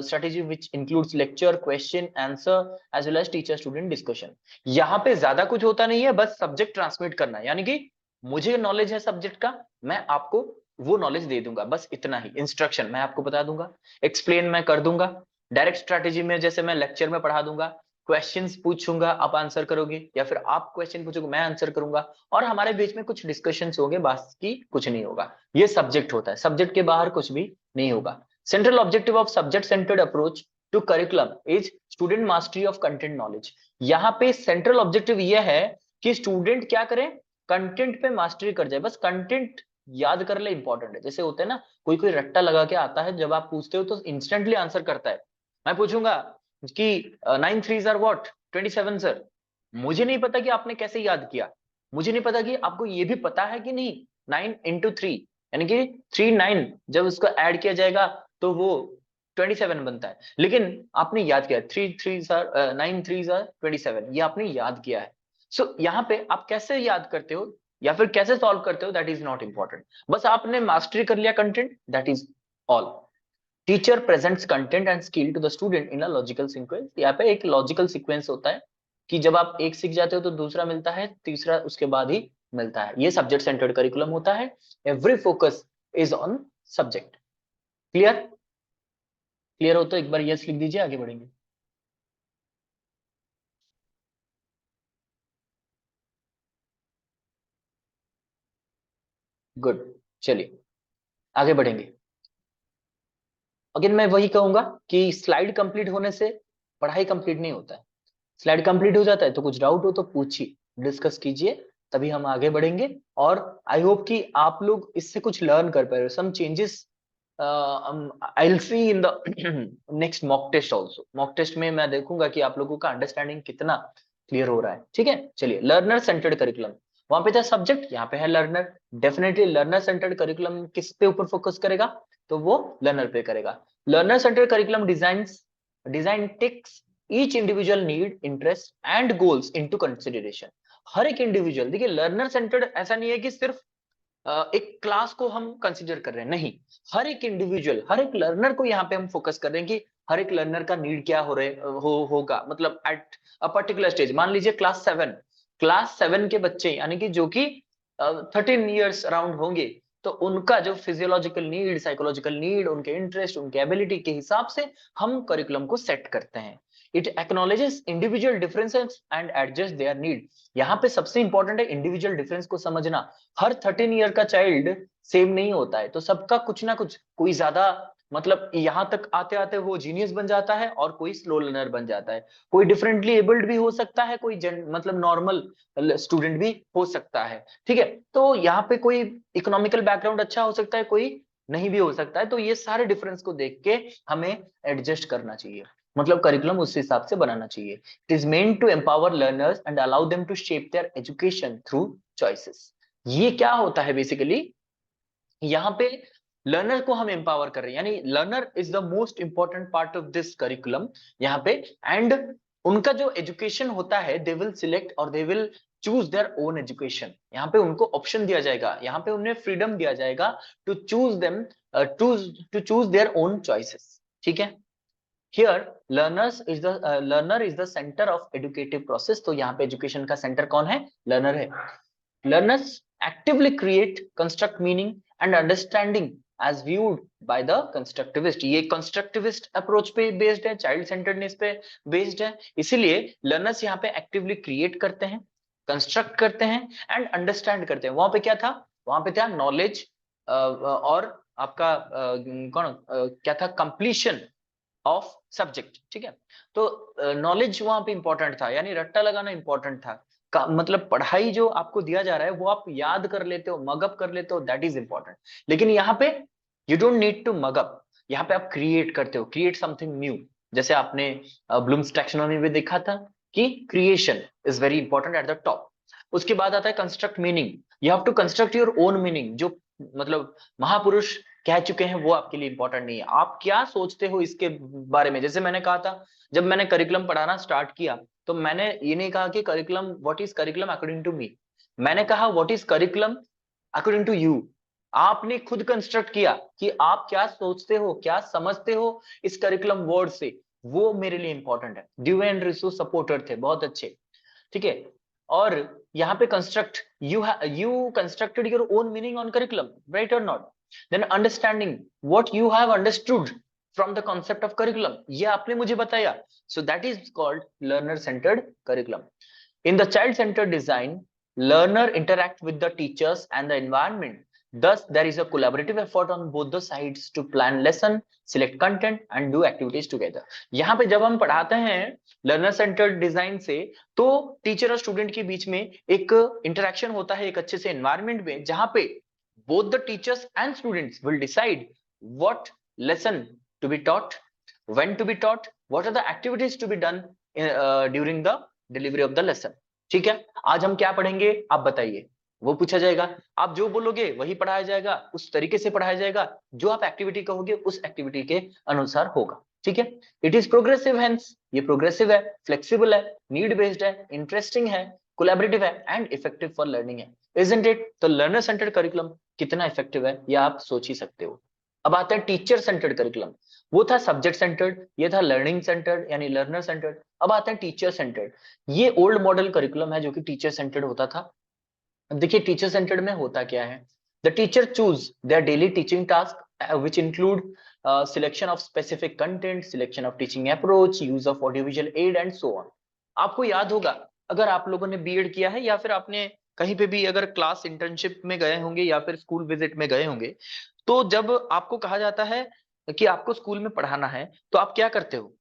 strategy which includes lecture, question, answer as well as teacher student discussion। यहाँ पे ज्यादा कुछ होता नहीं है, बस subject transmit करना है, यानी कि मुझे नॉलेज है सब्जेक्ट का, मैं आपको वो नॉलेज दे दूंगा, बस इतना ही। इंस्ट्रक्शन मैं आपको बता दूंगा, एक्सप्लेन मैं कर दूंगा, डायरेक्ट स्ट्रैटेजी में जैसे मैं लेक्चर में पढ़ा दूंगा, क्वेश्चंस पूछूंगा आप आंसर करोगे, या फिर आप क्वेश्चन पूछोगे मैं आंसर करूंगा, और हमारे बीच में कुछ डिस्कशंस होंगे, बाकी कुछ नहीं होगा। ये सब्जेक्ट होता है, सब्जेक्ट के बाहर कुछ भी नहीं होगा। Central objective of subject centred approach to curriculum is student mastery of content knowledge. यहाँ पे सेंट्रल ऑब्जेक्टिव ये है कि स्टूडेंट क्या करें, कंटेंट पे मास्टरी कर जाए, बस कंटेंट याद कर ले, इंपॉर्टेंट है। जैसे होता है ना, कोई कोई रट्टा लगा के आता है, जब आप पूछते हो तो इंस्टेंटली आंसर करता है। मैं पूछूंगा कि 9 3s आर व्हाट, 27 सर, मुझे नहीं पता कि आपने कैसे याद किया, मुझे नहीं पता कि आपको ये भी पता है कि नहीं 9 into 3 यानी कि 3 9 जब उसको ऐड किया जाएगा तो वो 27 बनता है, लेकिन आपने याद किया 3 3s आर 9 3s आर 27, ये आपने याद किया है। सो यहाँ पे आप कैसे याद करते हो या फिर कैसे सॉल्व करते हो, दैट इज नॉट इंपॉर्टेंट, बस आपने मास्टरी कर लिया content, that is all. Teacher presents content and skill to the student in a logical sequence. यहाँ पे एक लॉजिकल सीक्वेंस होता है कि जब आप एक सीख जाते हो तो दूसरा मिलता है, तीसरा उसके बाद ही मिलता है। ये सब्जेक्ट सेंटर्ड करिकुलम होता है। Every focus is on subject. Clear? Clear हो तो एक बार यस लिख दीजिए, आगे बढ़ेंगे। गुड, चलिए आगे बढ़ेंगे। अगेन मैं वही कहूंगा कि स्लाइड कंप्लीट होने से पढ़ाई कंप्लीट नहीं होता है। स्लाइड कंप्लीट हो जाता है तो कुछ डाउट हो तो पूछिए, डिस्कस कीजिए, तभी हम आगे बढ़ेंगे। और आई होप कि आप लोग इससे कुछ लर्न कर पाए, some changes I will see in the next mock test also. Mock test में मैं देखूंगा कि आप लोगों का अंडरस्टैंडिंग कितना क्लियर हो रहा है, ठीक है। चलिए, लर्नर सेंटर्ड करिकुलम, वहां पे था सब्जेक्ट, यहाँ पे है learner. Definitely learner centred curriculum किस पे ऊपर फोकस करेगा, तो वो लर्नर पे करेगा। Learner centred curriculum design takes each individual need, interest and goals into consideration. हर एक इंडिविजुअल, देखिए लर्नर सेंटर्ड ऐसा नहीं है कि सिर्फ एक क्लास को हम कंसिडर कर रहे हैं, नहीं, हर एक इंडिविजुअल, हर एक लर्नर को यहाँ पे हम फोकस कर रहे हैं कि हर एक लर्नर का नीड क्या होगा, मतलब एट अ पर्टिकुलर स्टेज। मान लीजिए क्लास 7 के बच्चे, यानी कि जो कि 13 years अराउंड होंगे, तो उनका जो फिजियोलॉजिकल नीड, साइकोलॉजिकल नीड, उनके इंटरेस्ट, उनके एबिलिटी के हिसाब से हम करिकुलम को सेट करते हैं। It acknowledges individual differences and adjust their need. यहाँ पे सबसे इंपॉर्टेंट है इंडिविजुअल डिफरेंस को समझना। हर 13 ईयर का चाइल्ड सेम नहीं होता है, तो सबका कुछ ना कुछ, कोई ज्यादा मतलब यहाँ तक आते आते वो जीनियस बन जाता है और कोई स्लो लर्नर बन जाता है, कोई डिफरेंटली एबल्ड भी हो सकता है, कोई मतलब नॉर्मल स्टूडेंट भी हो सकता है, ठीक है। तो यहाँ पे कोई इकोनॉमिकल बैकग्राउंड अच्छा हो सकता है, कोई नहीं भी हो सकता है, तो ये सारे डिफरेंस को देख के हमें एडजस्ट करना चाहिए, मतलब करिकुलम उस हिसाब से बनाना चाहिए। It is meant to empower learners and allow them to shape their education through choices. ये क्या होता है बेसिकली, यहाँ पे लर्नर को हम एम्पावर कर रहे हैं, यानी learner is the most important part of this curriculum यहाँ पे। एंड उनका जो एजुकेशन होता है, दे विल सिलेक्ट और they will choose their own education. यहाँ पे उनको ऑप्शन दिया जाएगा, यहाँ पे उन्हें फ्रीडम दिया जाएगा to choose them, to choose their own choices. ठीक है, here learner is the center of educative process। तो यहाँ पे एजुकेशन का सेंटर कौन है? लर्नर है। Learners actively create, construct meaning and understanding as viewed by the constructivist। ये constructivist approach पे based है, child centeredness पे based है, इसीलिए learners यहाँ पे actively create करते हैं, construct करते हैं and understand करते हैं। वहां पे क्या था? वहां पे था knowledge और आपका क्या था? completion of subject. ठीक है, तो नॉलेज वहां पे इंपॉर्टेंट था, यानी रट्टा लगाना इंपॉर्टेंट था। मतलब पढ़ाई जो आपको दिया जा रहा है वो आप याद कर लेते हो, मगअप कर लेते हो, दैट इज इंपॉर्टेंट। लेकिन यहाँ पे you don't need to mug up, यहाँ पे आप क्रिएट करते हो, क्रिएट समथिंग न्यू। जैसे आपने ब्लूम्स टैक्सोनॉमी में देखा था कि creation is very important at the top. उसके बाद आता है construct meaning. You have to construct your own meaning. जो मतलब महापुरुष कह चुके हैं वो आपके लिए इंपॉर्टेंट नहीं है, आप क्या सोचते हो इसके बारे में। जैसे मैंने कहा था, जब मैंने करिकुलम पढ़ाना स्टार्ट किया तो मैंने ये नहीं कहा कि curriculum, what is curriculum according to me, मैंने कहा what is curriculum according to you. आपने खुद कंस्ट्रक्ट किया कि आप क्या सोचते हो, क्या समझते हो इस करिकुलम वर्ड से, वो मेरे लिए इंपॉर्टेंट है। ड्यू एंड रिसो सपोर्टर थे, बहुत अच्छे। ठीक है, और यहाँ पे construct, you constructed your own meaning on curriculum, right or not? Then understanding what you have understood from the concept of curriculum, ये आपने मुझे बताया, so that is called learner centered curriculum। In the child centered design, learner interact with the teachers and the environment, thus there is a collaborative effort on both the sides to plan lesson, select content and do activities together। यहाँ पे जब हम पढ़ाते हैं learner centred design से, तो teacher और student के बीच में एक इंटरेक्शन होता है, एक अच्छे से एनवायरनमेंट में, जहां पे both the teachers and students will decide what lesson to be taught, when to be taught, what are the activities to be done during the delivery of the lesson। ठीक है, आज हम क्या पढ़ेंगे आप बताइए, वो पूछा जाएगा। आप जो बोलोगे वही पढ़ाया जाएगा, उस तरीके से पढ़ाया जाएगा, जो आप एक्टिविटी कहोगे उस एक्टिविटी के अनुसार होगा। ठीक है, इट इज प्रोग्रेसिव, हेंस ये प्रोग्रेसिव है, फ्लेक्सिबल है, नीड बेस्ड है, इंटरेस्टिंग है, कोलैबोरेटिव है एंड इफेक्टिव फॉर लर्निंग है। Isn't it? तो लर्नर सेंटर्ड करिकुलम कितना इफेक्टिव है ये आप सोच ही सकते हो। अब आता है टीचर सेंटर्ड करिकुलम। वो था सब्जेक्ट सेंटर्ड, ये था लर्निंग सेंटर्ड यानी लर्नर सेंटर्ड। अब आता है टीचर सेंटर्ड। ये ओल्ड मॉडल करिकुलम है जो कि टीचर सेंटर्ड होता था। अब देखिए टीचर सेंटर्ड में होता क्या है, the teacher choose their daily teaching task which include selection of specific content, selection of teaching approach, use of audiovisual aid and so on. आपको याद होगा, अगर आप लोगों ने बीएड किया है या फिर आपने कहीं पे भी अगर क्लास इंटर्नशिप में गए होंगे या फिर स्कूल विजिट में गए होंगे, तो जब आपको कहा जाता है कि आपको स्कूल में पढ़ाना है तो आप क्या करते हो?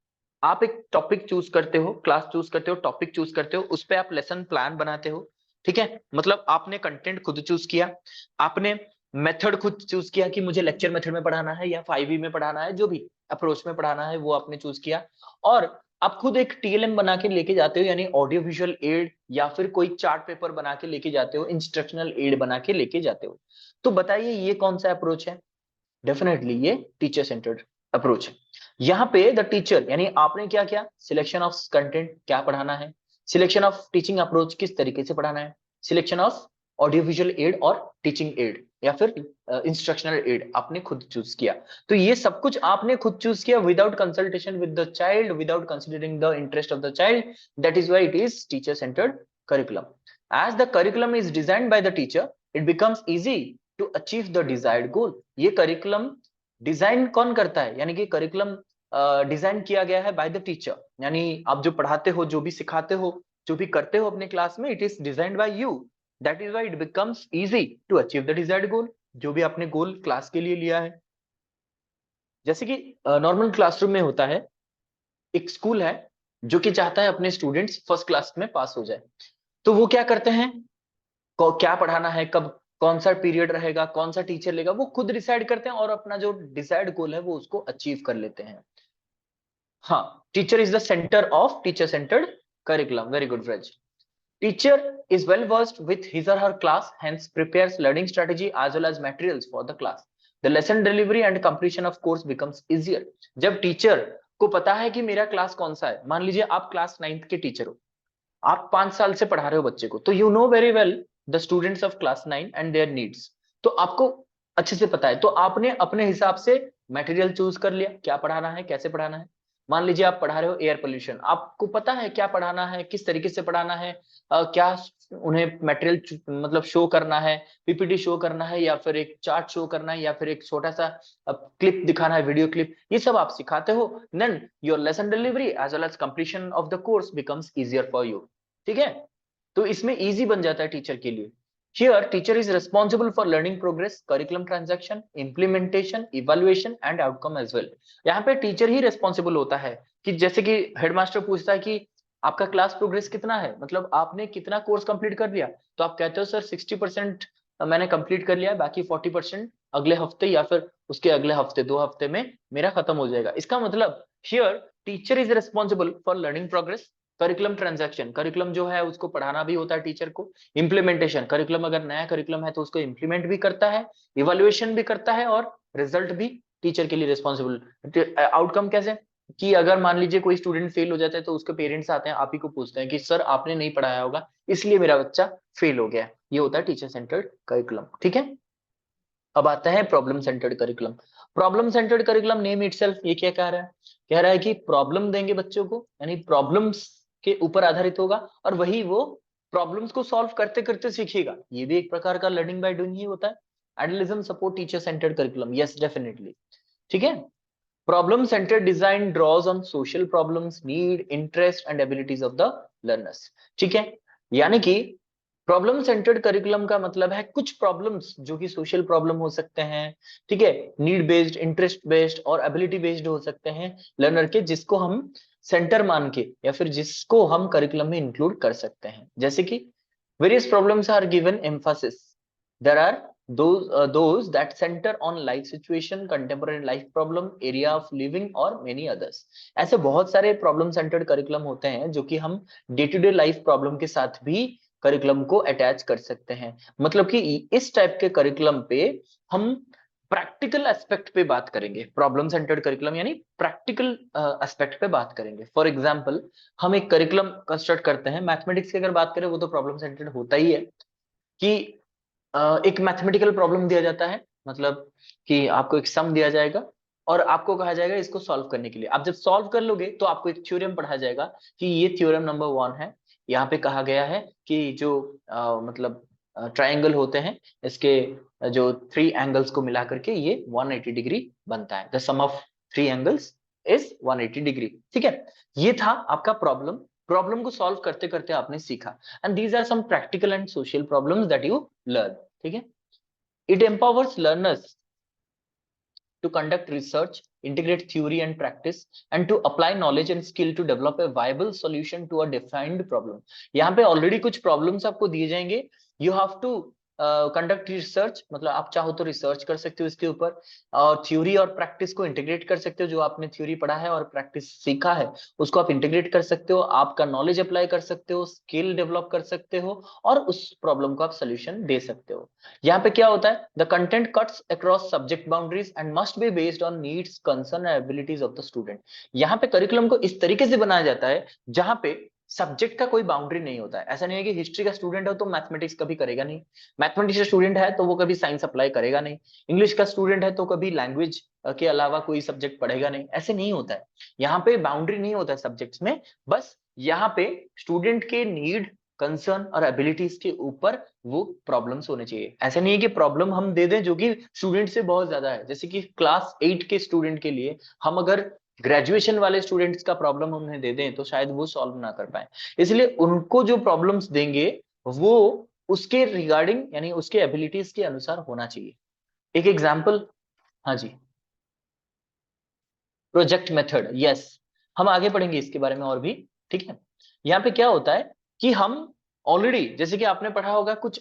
आप एक टॉपिक चूज करते हो, क्लास चूज करते हो, टॉपिक चूज करते हो, उस पर आप लेसन प्लान बनाते हो। ठीक है, मतलब आपने कंटेंट खुद चूज किया, आपने मेथड खुद चूज किया कि मुझे लेक्चर मेथड में पढ़ाना है या 5E में पढ़ाना है, जो भी अप्रोच में पढ़ाना है वो आपने चूज किया। और आप खुद एक टीएलएम बना के लेके जाते हो, यानी ऑडियो विजुअल एड, या फिर कोई चार्ट पेपर बना के लेके जाते हो, इंस्ट्रक्शनल एड बना के लेके जाते हो। तो बताइए ये कौन सा अप्रोच है? डेफिनेटली ये टीचर सेंटर्ड अप्रोच है। यहाँ पे द टीचर यानी आपने क्या किया, सिलेक्शन ऑफ कंटेंट क्या पढ़ाना है, सिलेक्शन ऑफ टीचिंग अप्रोच किस तरीके से पढ़ाना है, selection of audio visual add और टीचिंग एड या फिर इंस्ट्रक्शनल एड आपने खुद चूज किया। तो ये सब कुछ आपने खुद चूज किया without consultation with the child, without considering the interest of the child. That is why it is teacher centred curriculum। As the curriculum is designed by the teacher, it becomes easy to achieve the desired goal। ये curriculum design कौन करता है? यानी कि curriculum design किया गया है by the teacher, यानी आप जो पढ़ाते हो, जो भी सिखाते हो, जो भी करते हो अपने क्लास में, it is designed by you. That is why it becomes easy to achieve the desired goal, जो भी आपने गोल क्लास के लिए लिया है। जैसे कि नॉर्मल क्लासरूम में होता है, एक स्कूल है जो कि चाहता है अपने स्टूडेंट्स फर्स्ट क्लास में पास हो जाए, तो वो क्या करते हैं, क्या पढ़ाना है, कब कौन सा पीरियड रहेगा, कौन सा टीचर लेगा, वो खुद डिसाइड करते हैं और अपना जो डिसाइड गोल है वो उसको अचीव कर लेते हैं। हाँ, teacher is the centre of teacher centred curriculum. Very good friends. Teacher is well versed with his or her class, hence prepares learning strategy as well as materials for the class। The lesson delivery and completion of course becomes easier. जब teacher को पता है कि मेरा class कौन सा है, मान लीजिए आप क्लास 9th के टीचर हो, आप 5 साल से पढ़ा रहे हो बच्चे को, तो you know very well the students of class 9 and there needs. तो आपको अच्छे से पता है, तो आपने अपने हिसाब से मटेरियल चूज कर लिया, क्या पढ़ाना है, कैसे पढ़ाना है। मान लीजिए आप पढ़ा रहे हो एयर पोल्यूशन, आपको पता है क्या पढ़ाना है, किस तरीके से पढ़ाना है, क्या उन्हें मटेरियल मतलब शो करना है, पीपीटी शो करना है, या फिर एक चार्ट शो करना है, या फिर एक छोटा सा क्लिप दिखाना है, वीडियो क्लिप, ये सब आप सिखाते हो। Then your lesson delivery as well as completion of the course becomes easier for you. ठीक है, तो इसमें इजी बन जाता है टीचर के लिए। Here, teacher is responsible for learning progress, curriculum transaction, implementation, evaluation and outcome as well. यहाँ पे टीचर ही रेस्पॉन्सिबल होता है कि जैसे कि हेडमास्टर पूछता है कि आपका क्लास प्रोग्रेस कितना है, मतलब आपने कितना कोर्स कंप्लीट कर लिया, तो आप कहते हो सर 60% मैंने कंप्लीट कर लिया है, बाकी 40% अगले हफ्ते या फिर उसके अगले हफ्ते 2 हफ्ते में मेरा खत्म हो जाएगा। इसका मतलब here teacher is responsible for learning progress, curriculum transaction, curriculum जो है उसको पढ़ाना भी होता है टीचर को, इम्प्लीमेंटेशन, करिकुलम अगर नया करिकुलम है तो उसको इम्प्लीमेंट भी करता है, इवैल्यूएशन भी करता है, और रिजल्ट भी टीचर के लिए रिस्पॉन्सिबल। आउटकम कैसे कि अगर मान लीजिए कोई स्टूडेंट फेल हो जाता है तो उसके पेरेंट्स आते हैं, आप ही को पूछते हैं कि सर आपने नहीं पढ़ाया होगा इसलिए मेरा बच्चा फेल हो गया। ये होता है टीचर सेंटर्ड करिकुलम। ठीक है, अब आता है problem centred curriculum. Problem centred curriculum name itself ये क्या कह रहा है, कह रहा है कि प्रॉब्लम देंगे बच्चों को, यानी प्रॉब्लम्स के ऊपर आधारित होगा, और वही वो प्रॉब्लम्स को सॉल्व करते करते सीखेगा। ये भी एक प्रकार का लर्निंग बाय डूइंग ही होता है। Idealism support teacher centred curriculum, yes definitely. ठीक है, problem centred design draws on social problems, need, interest and abilities of the learners. ठीक है, यानी कि प्रॉब्लम सेंटर्ड करिकुलम का मतलब है कुछ प्रॉब्लम्स जो कि सोशल प्रॉब्लम हो सकते हैं, ठीक है, नीड बेस्ड, इंटरेस्ट बेस्ड और एबिलिटी बेस्ड हो सकते हैं लर्नर के, जिसको हम सेंटर मान के या फिर जिसको हम करिकुलम में इंक्लूड कर सकते हैं। जैसे कि various problems are given emphasis, there are those that center on life situation, contemporary life problem, area of living और many others। ऐसे बहुत सारे प्रॉब्लम सेंटर्ड करिकुलम होते हैं जो कि हम day to day life problem के साथ भी करिकुलम को अटैच कर सकते हैं। मतलब कि इस टाइप के करिकुलम पे हम प्रैक्टिकल एस्पेक्ट पे बात करेंगे, प्रॉब्लम सेंटर्ड करिकुलम यानी प्रैक्टिकल एस्पेक्ट पे बात करेंगे। फॉर एग्जांपल, हम एक करिकुलम कंस्ट्रक्ट करते हैं, मैथमेटिक्स की अगर बात करें वो तो प्रॉब्लम सेंटर्ड होता ही है, कि एक मैथमेटिकल प्रॉब्लम दिया जाता है, मतलब कि आपको एक सम दिया जाएगा और आपको कहा जाएगा इसको सॉल्व करने के लिए। आप जब सॉल्व कर लोगे तो आपको एक थ्योरम पढ़ा जाएगा कि ये थ्योरम नंबर 1 है। यहाँ पे कहा गया है कि जो मतलब ट्राइंगल होते हैं, इसके जो 3 एंगल्स को मिला करके ये 180 डिग्री बनता है, the sum of 3 angles is 180 degree. ठीक है, ये था आपका प्रॉब्लम। प्रॉब्लम को सॉल्व करते करते आपने सीखा, and these are some practical and social problems that you learn। ठीक है, it empowers learners to conduct research, integrate theory and practice, and to apply knowledge and skill to develop a viable solution to a defined problem। यहाँ पे already कुछ problems आपको दिए जाएंगे, you have to conduct research, मतलब आप चाहो तो रिसर्च कर सकते हो इसके ऊपर, और थ्योरी और प्रैक्टिस को इंटीग्रेट कर सकते हो, जो आपने थ्योरी पढ़ा है और प्रैक्टिस सीखा है उसको आप इंटीग्रेट कर सकते हो, आपका नॉलेज अप्लाई कर सकते हो, स्किल डेवलप कर सकते हो, और उस प्रॉब्लम को आप सोल्यूशन दे सकते हो। यहाँ पे क्या होता है, the content cuts across subject boundaries and must be based on needs, concern and abilities of the student. यहाँ पे करिकुलम को इस तरीके से बनाया जाता है जहां पे सब्जेक्ट का कोई बाउंड्री नहीं होता है। ऐसा नहीं है कि हिस्ट्री का स्टूडेंट है तो मैथमेटिक्स कभी करेगा नहीं, मैथमेटिक्स का स्टूडेंट है तो वो कभी साइंस अप्लाई करेगा नहीं, इंग्लिश का स्टूडेंट है तो कभी लैंग्वेज के अलावा कोई सब्जेक्ट पढ़ेगा नहीं, ऐसे नहीं होता है। यहाँ पे बाउंड्री नहीं होता है सब्जेक्ट्स में, बस यहाँ पे स्टूडेंट के नीड, कंसर्न और एबिलिटीज के ऊपर वो प्रॉब्लम्स होने चाहिए। ऐसा नहीं है कि प्रॉब्लम हम दे दें जो कि स्टूडेंट से बहुत ज्यादा है, जैसे कि क्लास 8 के स्टूडेंट के लिए हम अगर ग्रेजुएशन वाले स्टूडेंट्स का प्रॉब्लम उन्हें दे दें तो शायद वो सॉल्व ना कर पाए। इसलिए उनको जो प्रॉब्लम्स देंगे वो उसके रिगार्डिंग यानी उसके एबिलिटीज के अनुसार होना चाहिए। एक एग्जाम्पल, हाँ जी, प्रोजेक्ट मेथड, यस, हम आगे पढ़ेंगे इसके बारे में और भी। ठीक है, यहाँ पे क्या होता है कि हम ऑलरेडी, जैसे कि आपने पढ़ा होगा कुछ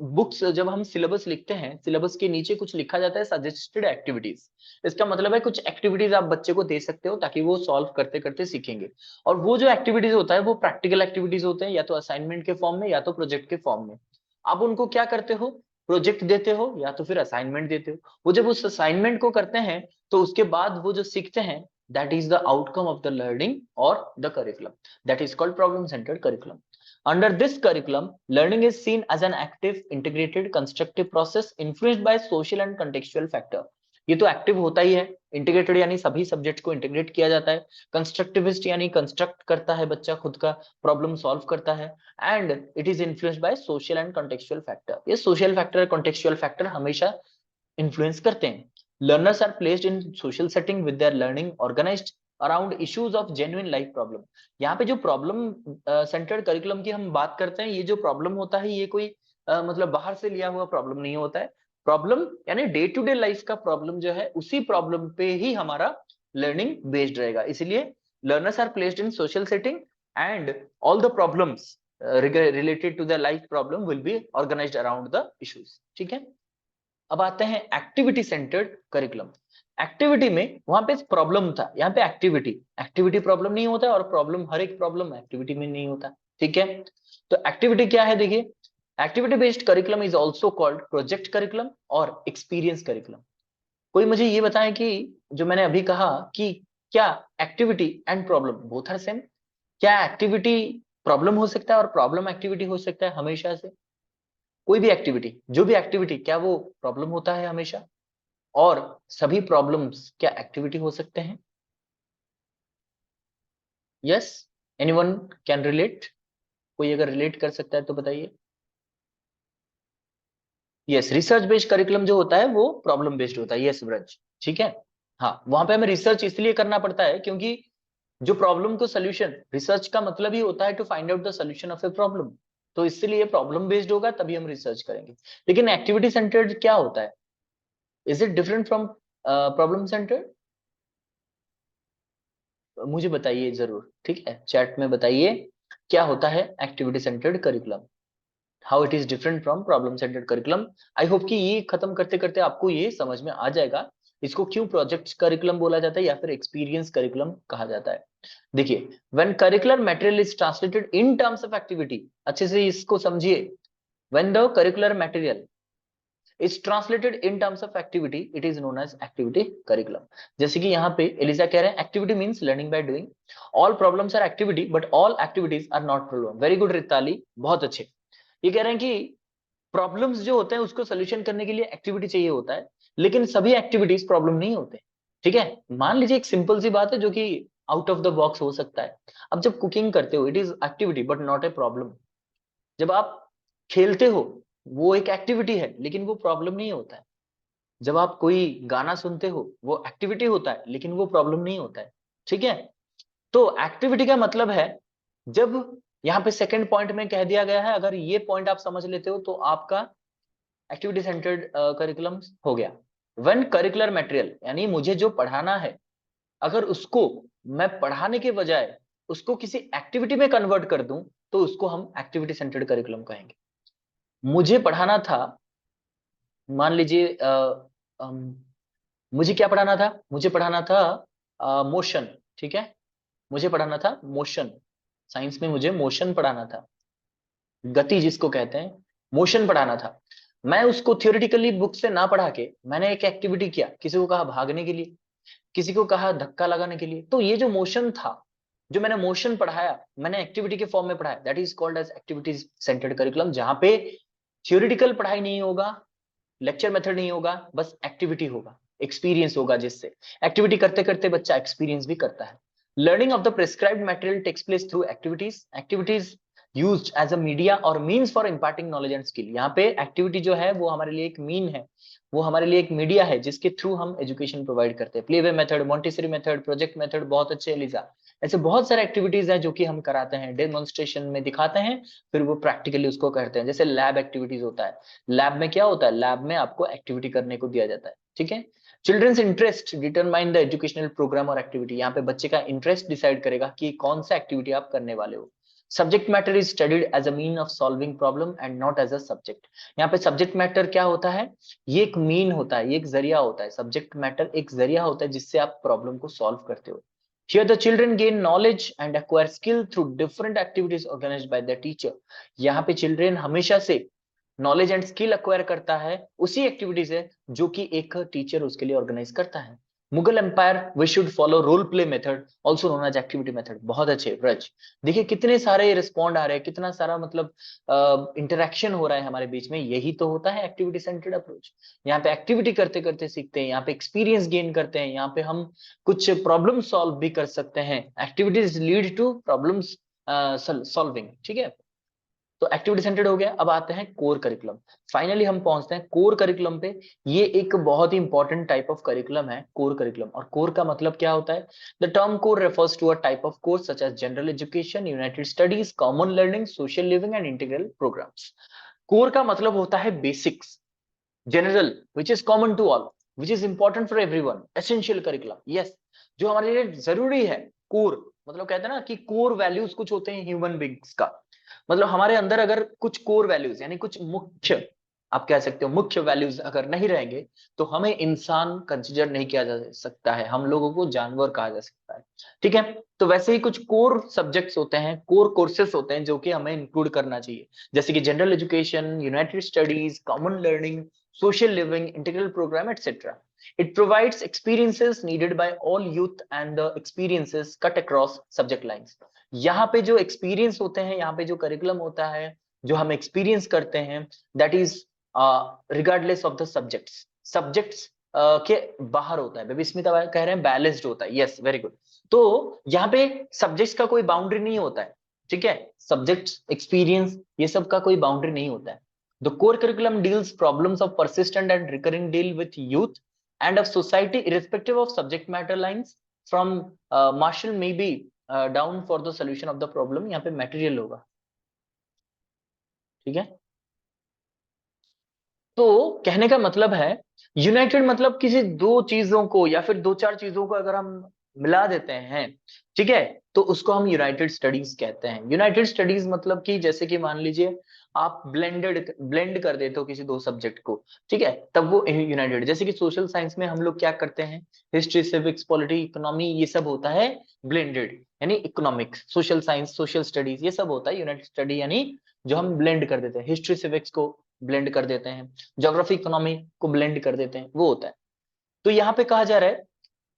बुक्स, जब हम सिलेबस लिखते हैं सिलेबस के नीचे कुछ लिखा जाता है सजेस्टेड एक्टिविटीज। इसका मतलब है कुछ एक्टिविटीज आप बच्चे को दे सकते हो ताकि वो सॉल्व करते करते सीखेंगे, और वो जो एक्टिविटीज होता है वो प्रैक्टिकल एक्टिविटीज होते हैं, या तो असाइनमेंट के फॉर्म में या तो प्रोजेक्ट के फॉर्म में। आप उनको क्या करते हो, प्रोजेक्ट देते हो या तो फिर असाइनमेंट देते हो। वो जब उस असाइनमेंट को करते हैं तो उसके बाद वो जो सीखते हैं, that is the outcome of the learning और the curriculum, that is called problem centred curriculum. Under this curriculum, learning is seen as an active, integrated, constructive process influenced by social and contextual factor। ये तो active होता ही है, integrated यानी सभी subject को integrate किया जाता है, कंस्ट्रक्टिविस्ट यानी कंस्ट्रक्ट करता है बच्चा खुद का, प्रॉब्लम सॉल्व करता है, and it is influenced by social and contextual factor. ये सोशल फैक्टर, कॉन्टेक्चुअल फैक्टर हमेशा इन्फ्लुएंस करते हैं। Learners are placed in social setting with their learning organised around issues of genuine life problem. यहाँ पे जो problem centred curriculum की हम बात करते हैं, ये जो प्रॉब्लम होता है ये कोई मतलब बाहर से लिया हुआ प्रॉब्लम नहीं होता है। प्रॉब्लम यानी डे टू डे लाइफ का प्रॉब्लम जो है, उसी प्रॉब्लम पे ही हमारा लर्निंग बेस्ड रहेगा। इसलिए learners are placed in social setting and all the problems related to their life problem will be organized around the issues। ठीक है, अब आते हैं एक्टिविटी सेंटर्ड करिकुलम। एक्टिविटी में वहां पे प्रॉब्लम था, यहाँ पे एक्टिविटी, एक्टिविटी प्रॉब्लम नहीं होता है, और प्रॉब्लम हर एक प्रॉब्लम एक्टिविटी में नहीं होता। ठीक है, तो एक्टिविटी क्या है, देखिए, activity based curriculum is also called project curriculum और एक्सपीरियंस करिकुलम। कोई मुझे ये बताएं कि जो मैंने अभी कहा कि क्या activity and problem both are same? क्या एक्टिविटी प्रॉब्लम हो सकता है और प्रॉब्लम एक्टिविटी हो सकता है हमेशा से? कोई भी एक्टिविटी, जो भी एक्टिविटी, क्या वो प्रॉब्लम होता है हमेशा? और सभी प्रॉब्लम्स क्या एक्टिविटी हो सकते हैं? Yes, anyone can relate? कोई अगर रिलेट कर सकता है तो बताइए। यस, रिसर्च बेस्ड करिकुलम जो होता है वो प्रॉब्लम बेस्ड होता है। यस ब्रज, ठीक है। हाँ, वहां पे हमें रिसर्च इसलिए करना पड़ता है क्योंकि जो प्रॉब्लम को सोल्यूशन, रिसर्च का मतलब ही होता है to find out the solution of a problem. तो इसलिए प्रॉब्लम बेस्ड होगा तभी हम रिसर्च करेंगे। लेकिन एक्टिविटी सेंटर्ड क्या होता है? Is it different from problem centred? मुझे बताइए जरूर, ठीक है, चैट में बताइए क्या होता है activity centred curriculum, how it is different from problem centred curriculum. I hope कि ये खत्म करते करते आपको ये समझ में आ जाएगा इसको क्यों प्रोजेक्ट करिकुलम बोला जाता है या फिर एक्सपीरियंस करिकुलम कहा जाता है। देखिए, when curricular material is translated in terms of activity, अच्छे से इसको समझिए, when the curricular material is translated in terms of activity, it is known as activity curriculum। जैसे कि यहाँ पे एलिजा कह रहे हैं activity means learning by doing, all problems are activity but all activities are not problem। Very good Ritali, बहुत अच्छे। ये कह रहे हैं कि प्रॉब्लम्स जो होते हैं उसको सोल्यूशन करने के लिए एक्टिविटी चाहिए होता है, लेकिन सभी एक्टिविटीज प्रॉब्लम नहीं होते। ठीक है, मान लीजिए एक सिंपल सी बात है जो कि आउट ऑफ द बॉक्स हो सकता है। अब जब कुकिंग करते हो, it is activity but not a problem. जब आप खेलते हो, वो एक एक्टिविटी है लेकिन वो प्रॉब्लम नहीं होता है। जब आप कोई गाना सुनते हो, वो एक्टिविटी होता है लेकिन वो प्रॉब्लम नहीं होता है। ठीक है, तो एक्टिविटी का मतलब है, जब यहाँ पे सेकंड पॉइंट में कह दिया गया है, अगर ये पॉइंट आप समझ लेते हो तो आपका एक्टिविटी सेंटर्ड करिकुलम हो गया। व्हेन करिकुलर मटेरियल यानी मुझे जो पढ़ाना है, अगर उसको मैं पढ़ाने के बजाय उसको किसी एक्टिविटी में कन्वर्ट कर दूं, तो उसको हम एक्टिविटी सेंटर्ड करिकुलम कहेंगे। मुझे पढ़ाना था, मान लीजिए मुझे क्या पढ़ाना था? मुझे पढ़ाना था मोशन। ठीक है, मुझे पढ़ाना था मोशन, साइंस में मुझे मोशन पढ़ाना था, गति जिसको कहते हैं, मोशन पढ़ाना था। मैं उसको थियोरेटिकली बुक से ना पढ़ा के मैंने एक एक्टिविटी किया, किसी को कहा भागने के लिए, किसी को कहा धक्का लगाने के लिए। तो ये जो मोशन था, जो मैंने मोशन पढ़ाया, मैंने एक्टिविटी के फॉर्म में पढ़ाया, that is called as activities centred curriculum, जहां पे थियोरेटिकल पढ़ाई नहीं होगा, लेक्चर मेथड नहीं होगा, बस एक्टिविटी होगा, एक्सपीरियंस होगा, जिससे एक्टिविटी करते करते बच्चा एक्सपीरियंस भी करता है। Learning of the prescribed material takes place through activities, activities used as a media और means for imparting knowledge and skill. यहाँ पे एक्टिविटी जो है वो हमारे लिए एक मीन है, वो हमारे लिए एक मीडिया है जिसके थ्रू हम एजुकेशन प्रोवाइड करते हैं। Playway method, Montessori method, project method, बहुत अच्छे एलिजा, ऐसे बहुत सारे एक्टिविटीज हैं जो कि हम कराते हैं, डेमोन्स्ट्रेशन में दिखाते हैं, फिर वो प्रैक्टिकली उसको करते हैं। जैसे लैब एक्टिविटीज होता है, लैब में क्या होता है, लैब में आपको एक्टिविटी करने को दिया जाता है। ठीक है, children's interest determine the educational programme और एक्टिविटी, यहाँ पे बच्चे का इंटरेस्ट डिसाइड करेगा कि कौन सा एक्टिविटी आप करने वाले हो। Subject matter is studied as a mean of solving problem and not as a subject. यहाँ पे सब्जेक्ट मैटर क्या होता है, ये एक मीन होता है, ये एक जरिया होता है। सब्जेक्ट मैटर एक जरिया होता है जिससे आप प्रॉब्लम को सॉल्व करते हो। Here the children gain knowledge and acquire skill through different activities organized by the teacher। यहाँ पे चिल्ड्रेन हमेशा से नॉलेज एंड स्किल अक्वायर करता है, उसी एक्टिविटीज है जो कि एक टीचर उसके लिए ऑर्गेनाइज करता है। Mughal empire we should follow role play method also known as activity method. बहुत अच्छे ब्रज, देखिए कितने सारे रिस्पॉन्ड आ रहे हैं, कितना सारा मतलब इंटरेक्शन हो रहा है हमारे बीच में। यही तो होता है एक्टिविटी सेंटर्ड अप्रोच। यहाँ पे एक्टिविटी करते करते सीखते हैं, यहाँ पे एक्सपीरियंस गेन करते हैं, यहाँ पे हम कुछ प्रॉब्लम सॉल्व भी कर सकते हैं। Activities lead to problems solving, ठीक है। तो एक्टिविटी सेंटर्ड हो गया। अब आते हैं कोर करिकुलम। फाइनली हम पहुंचते हैं कोर करिकुलम पे। ये एक बहुत ही इंपॉर्टेंट टाइप ऑफ करिकुलम है कोर करिकुलम। और कोर का मतलब क्या होता है? The term core refers to a type of course such as general education, united studies, common learning, social living and integral programmes. Core का मतलब होता है basics, general which is common to all, which is important for everyone, essential curriculum. Yes, जो हमारे लिए जरूरी है। Core मतलब कहते हैं ना कि कोर वैल्यूज कुछ होते हैं ह्यूमन बींग्स का। मतलब हमारे अंदर अगर कुछ कोर वैल्यूज यानी कुछ मुख्य, आप कह सकते हो मुख्य वैल्यूज अगर नहीं रहेंगे तो हमें इंसान कंसिडर नहीं किया जा सकता है, हम लोगों को जानवर कहा जा सकता है। ठीक है, तो वैसे ही कुछ कोर सब्जेक्ट्स होते हैं, कोर कोर्सेस होते हैं जो कि हमें इंक्लूड करना चाहिए, जैसे कि general education, united studies, common learning, social living, integral program, etc. It provides experiences needed by all youth and the experiences cut across subject lines. यहाँ पे जो एक्सपीरियंस होते हैं, यहाँ पे जो करिकुलम होता है, जो हम एक्सपीरियंस करते हैं, that is regardless of the subjects. Subjects के बाहर होता है। बेबी स्मिता कह रहे हैं बैलेंस्ड होता है। Yes, very good. तो यहाँ पे सब्जेक्ट्स का कोई बाउंड्री नहीं होता है, ठीक है। सब्जेक्ट्स, एक्सपीरियंस, ये सब का कोई बाउंड्री नहीं होता है। The core curriculum deals problems of persistent and recurring deal with youth and of society irrespective of subject matter lines from Marshall may be down for the solution of the problem। यहाँ पे material होगा, ठीक है। तो कहने का मतलब है यूनाइटेड मतलब किसी दो चीजों को या फिर दो चार चीजों को अगर हम मिला देते हैं, ठीक है, तो उसको हम यूनाइटेड स्टडीज कहते हैं। यूनाइटेड स्टडीज मतलब कि जैसे कि मान लीजिए आप ब्लेंड कर देते हो किसी दो सब्जेक्ट को, ठीक है, तब वो यूनाइटेड। जैसे कि सोशल साइंस में हम लोग क्या करते हैं, हिस्ट्री, सिविक्स, पॉलिटी, इकोनॉमी, ये सब होता है ब्लेंडेड, यानी economics, social science, social studies, ये सब होता है यूनाइटेड स्टडी, यानी जो हम ब्लेंड कर देते हैं। हिस्ट्री सिविक्स को ब्लेंड कर देते हैं, ज्योग्राफी इकोनॉमी को ब्लेंड कर देते हैं, वो होता है। तो यहाँ पे कहा जा रहा है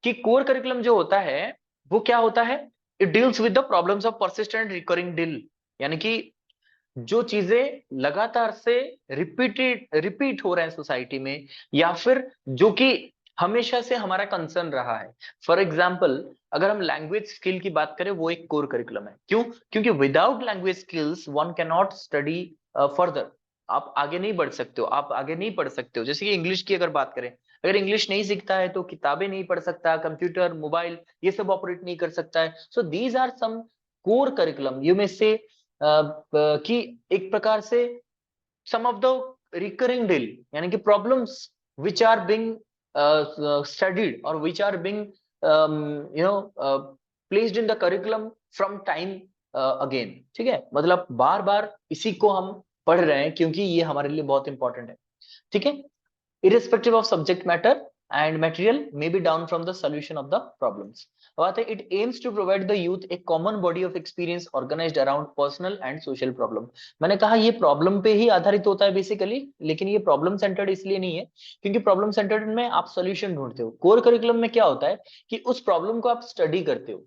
कि कोर करिकुलम जो होता है वो क्या होता है, it deals with the problems of persistent recurring deal, यानी कि जो चीजें लगातार से रिपीट हो रहे हैं सोसाइटी में, या फिर जो कि हमेशा से हमारा कंसर्न रहा है। फॉर एग्जाम्पल, अगर हम लैंग्वेज स्किल की बात करें, वो एक कोर करिकुलम है। क्यों? क्योंकि without language skills one can not study further. आप आगे नहीं बढ़ सकते हो, आप आगे नहीं पढ़ सकते हो। जैसे कि इंग्लिश की अगर बात करें, अगर इंग्लिश नहीं सीखता है तो किताबें नहीं पढ़ सकता, कंप्यूटर, मोबाइल, ये सब ऑपरेट नहीं कर सकता है। So these are some core curriculum, यू में से कि एक प्रकार से some of the recurring deal, यानी कि problems which are being studied और which are being placed in the curriculum from time again, ठीक है। मतलब बार बार इसी को हम पढ़ रहे हैं क्योंकि ये हमारे लिए बहुत इंपॉर्टेंट है, ठीक है। irrespective of subject matter and material may be down from the solution of the problems। बात है, it aims to provide the youth a common body of experience organized around personal and social problem। मैंने कहा ये problem पे ही आधारित होता है basically, लेकिन ये प्रॉब्लम सेंटर्ड इसलिए नहीं है क्योंकि प्रॉब्लम सेंटर्ड में आप सॉल्यूशन ढूंढते हो। कोर करिकुलम में क्या होता है कि उस प्रॉब्लम को आप स्टडी करते हो,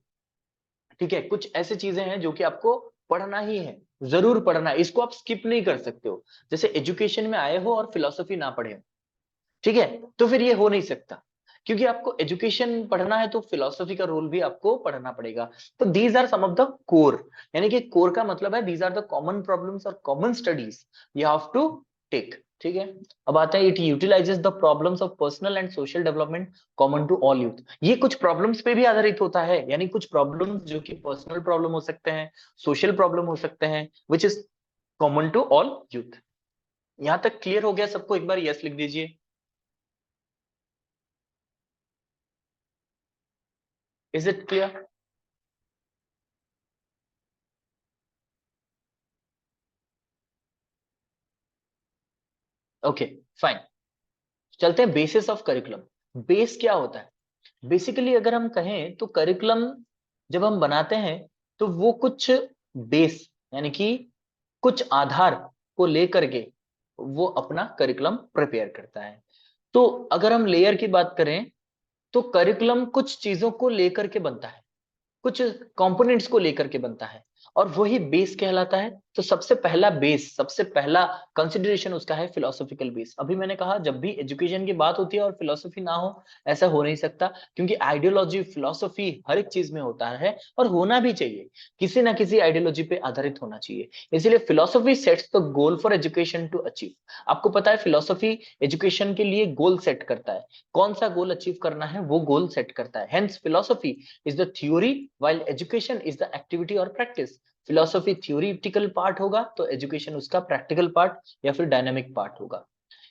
ठीक है। कुछ ऐसी चीजें हैं जो कि आपको पढ़ना ही है, जरूर पढ़ना है, इसको आप स्किप नहीं कर सकते हो। जैसे एजुकेशन में आए हो और फिलोसफी ना पढ़े, ठीक है, तो फिर ये हो नहीं सकता। क्योंकि आपको एजुकेशन पढ़ना है तो फिलोसफी का रोल भी आपको पढ़ना पड़ेगा। तो these are some of the core, यानी कि कोर का मतलब है these are the common problems और common studies you have to take, ठीक है। अब आता है, it utilises the problems of personal and social development common to all youth. ये कुछ प्रॉब्लम्स पे भी आधारित होता है, यानी कुछ प्रॉब्लम्स जो कि पर्सनल प्रॉब्लम हो सकते हैं, सोशल प्रॉब्लम हो सकते हैं, which is common to all youth. यहां तक क्लियर हो गया सबको? एक बार यस लिख दीजिए। Is it clear? Okay, fine. चलते हैं बेसिस ऑफ करिकुलम। बेस क्या होता है? बेसिकली अगर हम कहें तो करिकुलम जब हम बनाते हैं तो वो कुछ बेस, यानी कि कुछ आधार को लेकर के वो अपना करिकुलम प्रिपेयर करता है। तो अगर हम लेयर की बात करें तो करिकुलम कुछ चीजों को लेकर के बनता है, कुछ कंपोनेंट्स को लेकर के बनता है, और वही बेस कहलाता है। तो सबसे पहला बेस, सबसे पहला कंसिडरेशन उसका है फिलोसॉफिकल बेस। अभी मैंने कहा जब भी एजुकेशन की बात होती है और फिलोसॉफी ना हो, ऐसा हो नहीं सकता, क्योंकि आइडियोलॉजी फिलोसॉफी हर एक चीज में होता है और होना भी चाहिए, किसी ना किसी आइडियोलॉजी पे आधारित होना चाहिए। इसलिए philosophy sets the goal for education to achieve. आपको पता है फिलोसॉफी एजुकेशन के लिए गोल सेट करता है, कौन सा गोल अचीव करना है वो गोल सेट करता है। Hence philosophy is the theory while education is the activity or practice। Philosophy theoretical part होगा तो एजुकेशन उसका प्रैक्टिकल पार्ट या फिर डायनामिक पार्ट होगा।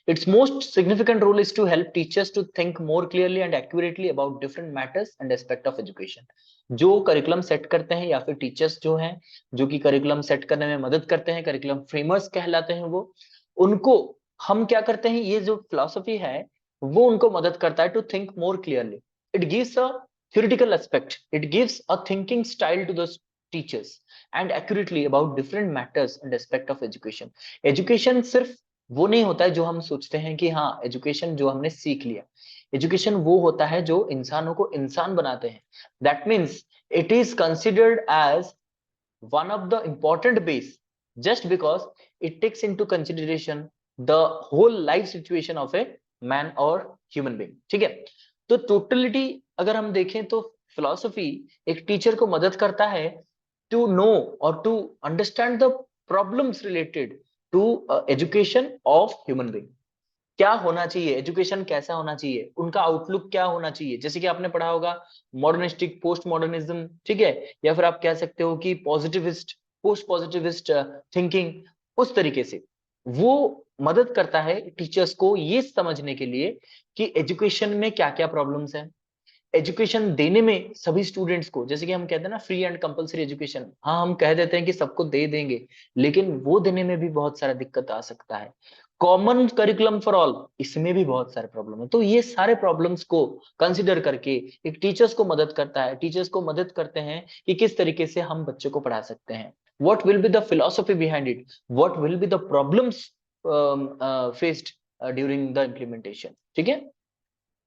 Its most significant role is to help teachers to think more clearly and accurately about different matters and aspect of education। जो curriculum set करते हैं या फिर टीचर्स जो हैं, जो कि करिकुलम सेट करने में मदद करते हैं, करिकुलम फ्रेमर्स कहलाते हैं वो, उनको हम क्या करते हैं, ये जो फिलोसफी है वो उनको मदद करता है to think more clearly. It gives a theoretical aspect, it gives a thinking style to the teachers and accurately about different matters and aspect of education। education सिर्फ वो नहीं होता है जो हम सोचते हैं कि हाँ एजुकेशन जो हमने सीख लिया, एजुकेशन वो होता है जो इंसानों को इंसान बनाते हैं। That means it is considered as one of the important base just because it takes into consideration the whole life situation of a man or human being। ठीक है, तो टोटलिटी अगर हम देखें तो फिलॉसफी एक टीचर को मदद करता है टू नो और to understand the problems related to education of human being. क्या होना चाहिए, एजुकेशन कैसा होना चाहिए, उनका आउटलुक क्या होना चाहिए, जैसे कि आपने पढ़ा होगा मॉडर्निस्टिक पोस्ट मॉडर्निज्म, ठीक है, या फिर आप कह सकते हो कि पॉजिटिविस्ट पोस्ट पॉजिटिविस्ट थिंकिंग। उस तरीके से वो मदद करता है टीचर्स को ये समझने के लिए कि एजुकेशन में क्या क्या प्रॉब्लम्स हैं। एजुकेशन देने में सभी स्टूडेंट्स को, जैसे कि हम कहते हैं ना फ्री एंड कंपलसरी एजुकेशन, हाँ हम कह देते हैं कि सबको दे देंगे, लेकिन वो देने में भी बहुत सारा दिक्कत आ सकता है। कॉमन करिकुलम फॉर ऑल, इसमें भी बहुत सारे प्रॉब्लम है। तो ये सारे प्रॉब्लम्स को कंसिडर करके एक टीचर्स को मदद करता है, टीचर्स को मदद करते हैं कि किस तरीके से हम बच्चों को पढ़ा सकते हैं, what will be the philosophy behind it, what will be the problems faced during the implementation. ठीक है,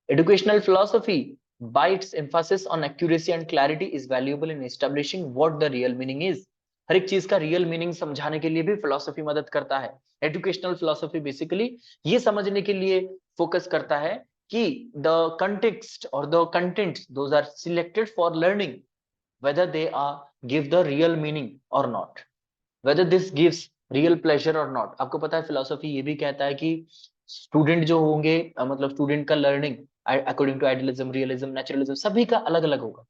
educational philosophy, by its emphasis on accuracy and clarity, is valuable in establishing what the real meaning is। हर एक चीज का real meaning समझाने के लिए भी philosophy मदद करता है। एजुकेशनल फिलोसफी बेसिकली ये समझने के लिए फोकस करता है कि द कंटेक्स्ट और the content those are selected for learning, whether they are give the real meaning or not, whether this gives real pleasure or not। आपको पता है फिलोसफी ये भी कहता है कि स्टूडेंट जो होंगे मतलब स्टूडेंट का learning according to idealism, realism, naturalism सभी का अलग अलग होगा।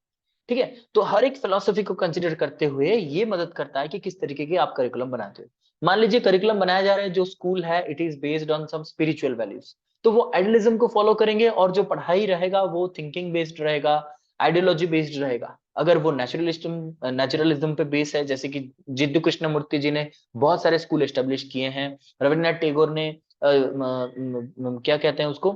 ठीक है, तो हर एक फिलोसफी को कंसिडर करते हुए ये मदद करता है कि किस तरीके के आप करिकुलम बनाते हो। मान लीजिए करिकुलम बनाया जा रहा है, जो स्कूल है it is based on some spiritual values, तो वो आइडियलिज्म को फॉलो करेंगे, और जो पढ़ाई रहेगा वो थिंकिंग बेस्ड रहेगा, आइडियोलॉजी बेस्ड रहेगा। अगर वो नेचुरलिज्म पे बेस है, जैसे कि जिद्दू कृष्णमूर्ति जी ने बहुत सारे स्कूल एस्टेब्लिश किए हैं, रविन्द्रनाथ टैगोर ने क्या कहते हैं उसको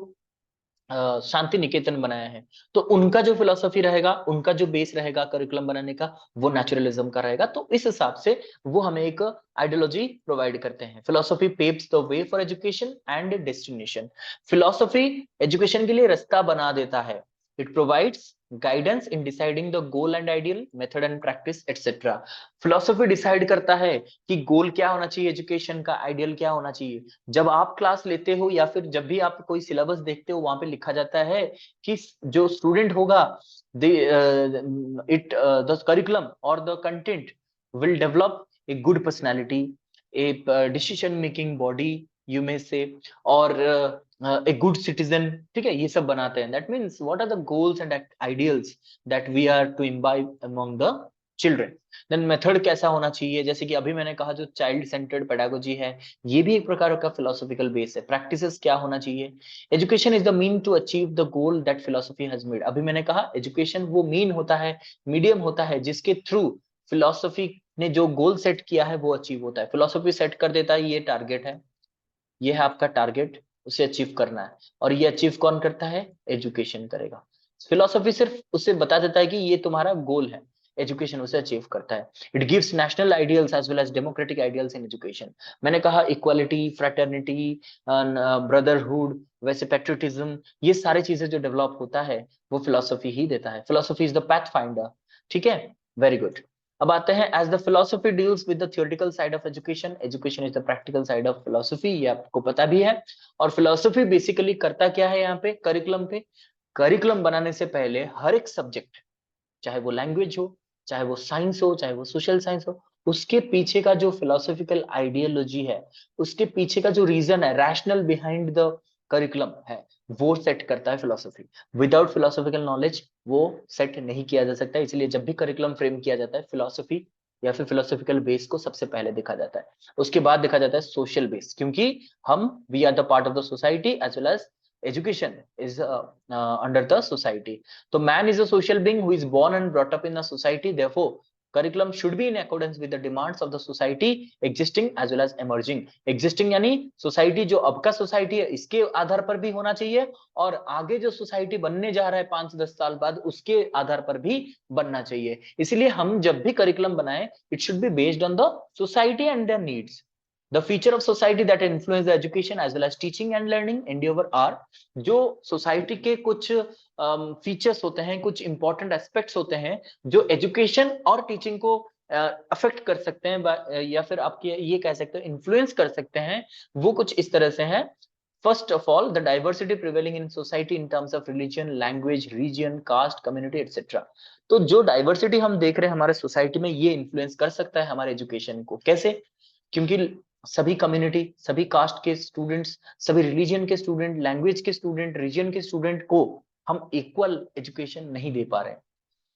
शांति निकेतन बनाया है, तो उनका जो फिलोसफी रहेगा, उनका जो बेस रहेगा करिकुलम बनाने का, वो नेचुरलिज्म का रहेगा। तो इस हिसाब से वो हमें एक आइडियोलॉजी प्रोवाइड करते हैं। Philosophy paves the way for education and destination. Philosophy education के लिए रास्ता बना देता है। It provides guidance in deciding the goal and ideal, method and practice etcetera. Philosophy decide करता है कि गोल क्या होना चाहिए एजुकेशन का, आइडियल क्या होना चाहिए। जब आप क्लास लेते हो या फिर जब भी आप कोई सिलेबस देखते हो, वहां पे लिखा जाता है कि जो स्टूडेंट होगा द करिकुलम और the content will develop a good personality, a decision making body you may से, और ए गुड सिटीजन। ठीक है, ये सब बनाते हैं। That means what are the goals and ideals that we are to imbibe among the children. Then method कैसा होना चाहिए, जैसे कि अभी मैंने कहा जो चाइल्ड सेंटर्ड पेडागोजी है, ये भी एक प्रकार का फिलोसॉफिकल बेस है। प्रैक्टिसेस क्या होना चाहिए, education is the mean to achieve the goal that philosophy has made. अभी मैंने कहा एजुकेशन वो मीन होता है, मीडियम होता है, जिसके थ्रू फिलोसफी ने जो गोल सेट किया है वो अचीव होता है। फिलोसफी सेट कर देता है ये टारगेट है, ये है आपका टारगेट, उसे अचीव करना है, और ये अचीव कौन करता है, एजुकेशन करेगा। फिलोसफी सिर्फ उसे बता देता है कि ये तुम्हारा गोल है, एजुकेशन उसे अचीव करता है। It gives national ideals as well as democratic ideals in education. मैंने कहा इक्वालिटी, फ्रेटर्निटी, ब्रदरहुड, वैसे पेट्रियटिज्म, ये सारी चीजें जो डेवलप होता है वो फिलोसफी ही देता है। Philosophy is the path finder. ठीक है, वेरी गुड। अब आते हैं, as the philosophy deals with the theoretical side of education, education is the practical side of philosophy, ये आपको पता भी है। और फिलोसफी बेसिकली करता क्या है यहाँ पे करिकुलम पे, करिकुलम बनाने से पहले हर एक सब्जेक्ट, चाहे वो लैंग्वेज हो, चाहे वो साइंस हो, चाहे वो सोशल साइंस हो, उसके पीछे का जो फिलोसॉफिकल आइडियोलॉजी है, उसके पीछे का जो रीजन है, रैशनल बिहाइंड द करिकुलम है, वो सेट करता है फिलोसफी। विदाउट फिलोसॉफिकल नॉलेज वो सेट नहीं किया जा सकता। इसलिए जब भी करिकुलम फ्रेम किया जाता है, फिलोसफी या फिर फिलोसॉफिकल बेस को सबसे पहले देखा जाता है, उसके बाद देखा जाता है सोशल बेस, क्योंकि हम we are the part of the society as well as education is under the society. So man is a social being who is born and brought up in a society. Therefore, curriculum should be in accordance with the demands of the society existing as well as emerging. Existing यानी society जो अब का society है इसके आधार पर भी होना चाहिए, और आगे जो society बनने जा रहा है 5-10 साल बाद उसके आधार पर भी बनना चाहिए। इसलिए हम जब भी curriculum बनाएं, it should be based on the society and their needs. The feature of society that influence the education as well as teaching and learning endeavor are, जो सोसाइटी के कुछ फीचर्स होते हैं, कुछ इंपॉर्टेंट एस्पेक्ट्स होते हैं जो एजुकेशन और टीचिंग को अफेक्ट कर सकते हैं, या फिर आपके ये कह सकते हो इन्फ्लुएंस कर सकते हैं, वो कुछ इस तरह से हैं। First of all, the diversity prevailing in society in terms of religion, language, region, caste, community etcetera. तो जो डाइवर्सिटी हम देख रहे हैं हमारे सोसाइटी में, ये इन्फ्लुएंस कर सकता है हमारे एजुकेशन को। कैसे? क्योंकि सभी कम्युनिटी, सभी कास्ट के स्टूडेंट्स, सभी रिलीजन के स्टूडेंट, लैंग्वेज के स्टूडेंट, रीजन के स्टूडेंट को हम इक्वल एजुकेशन नहीं दे पा रहे हैं।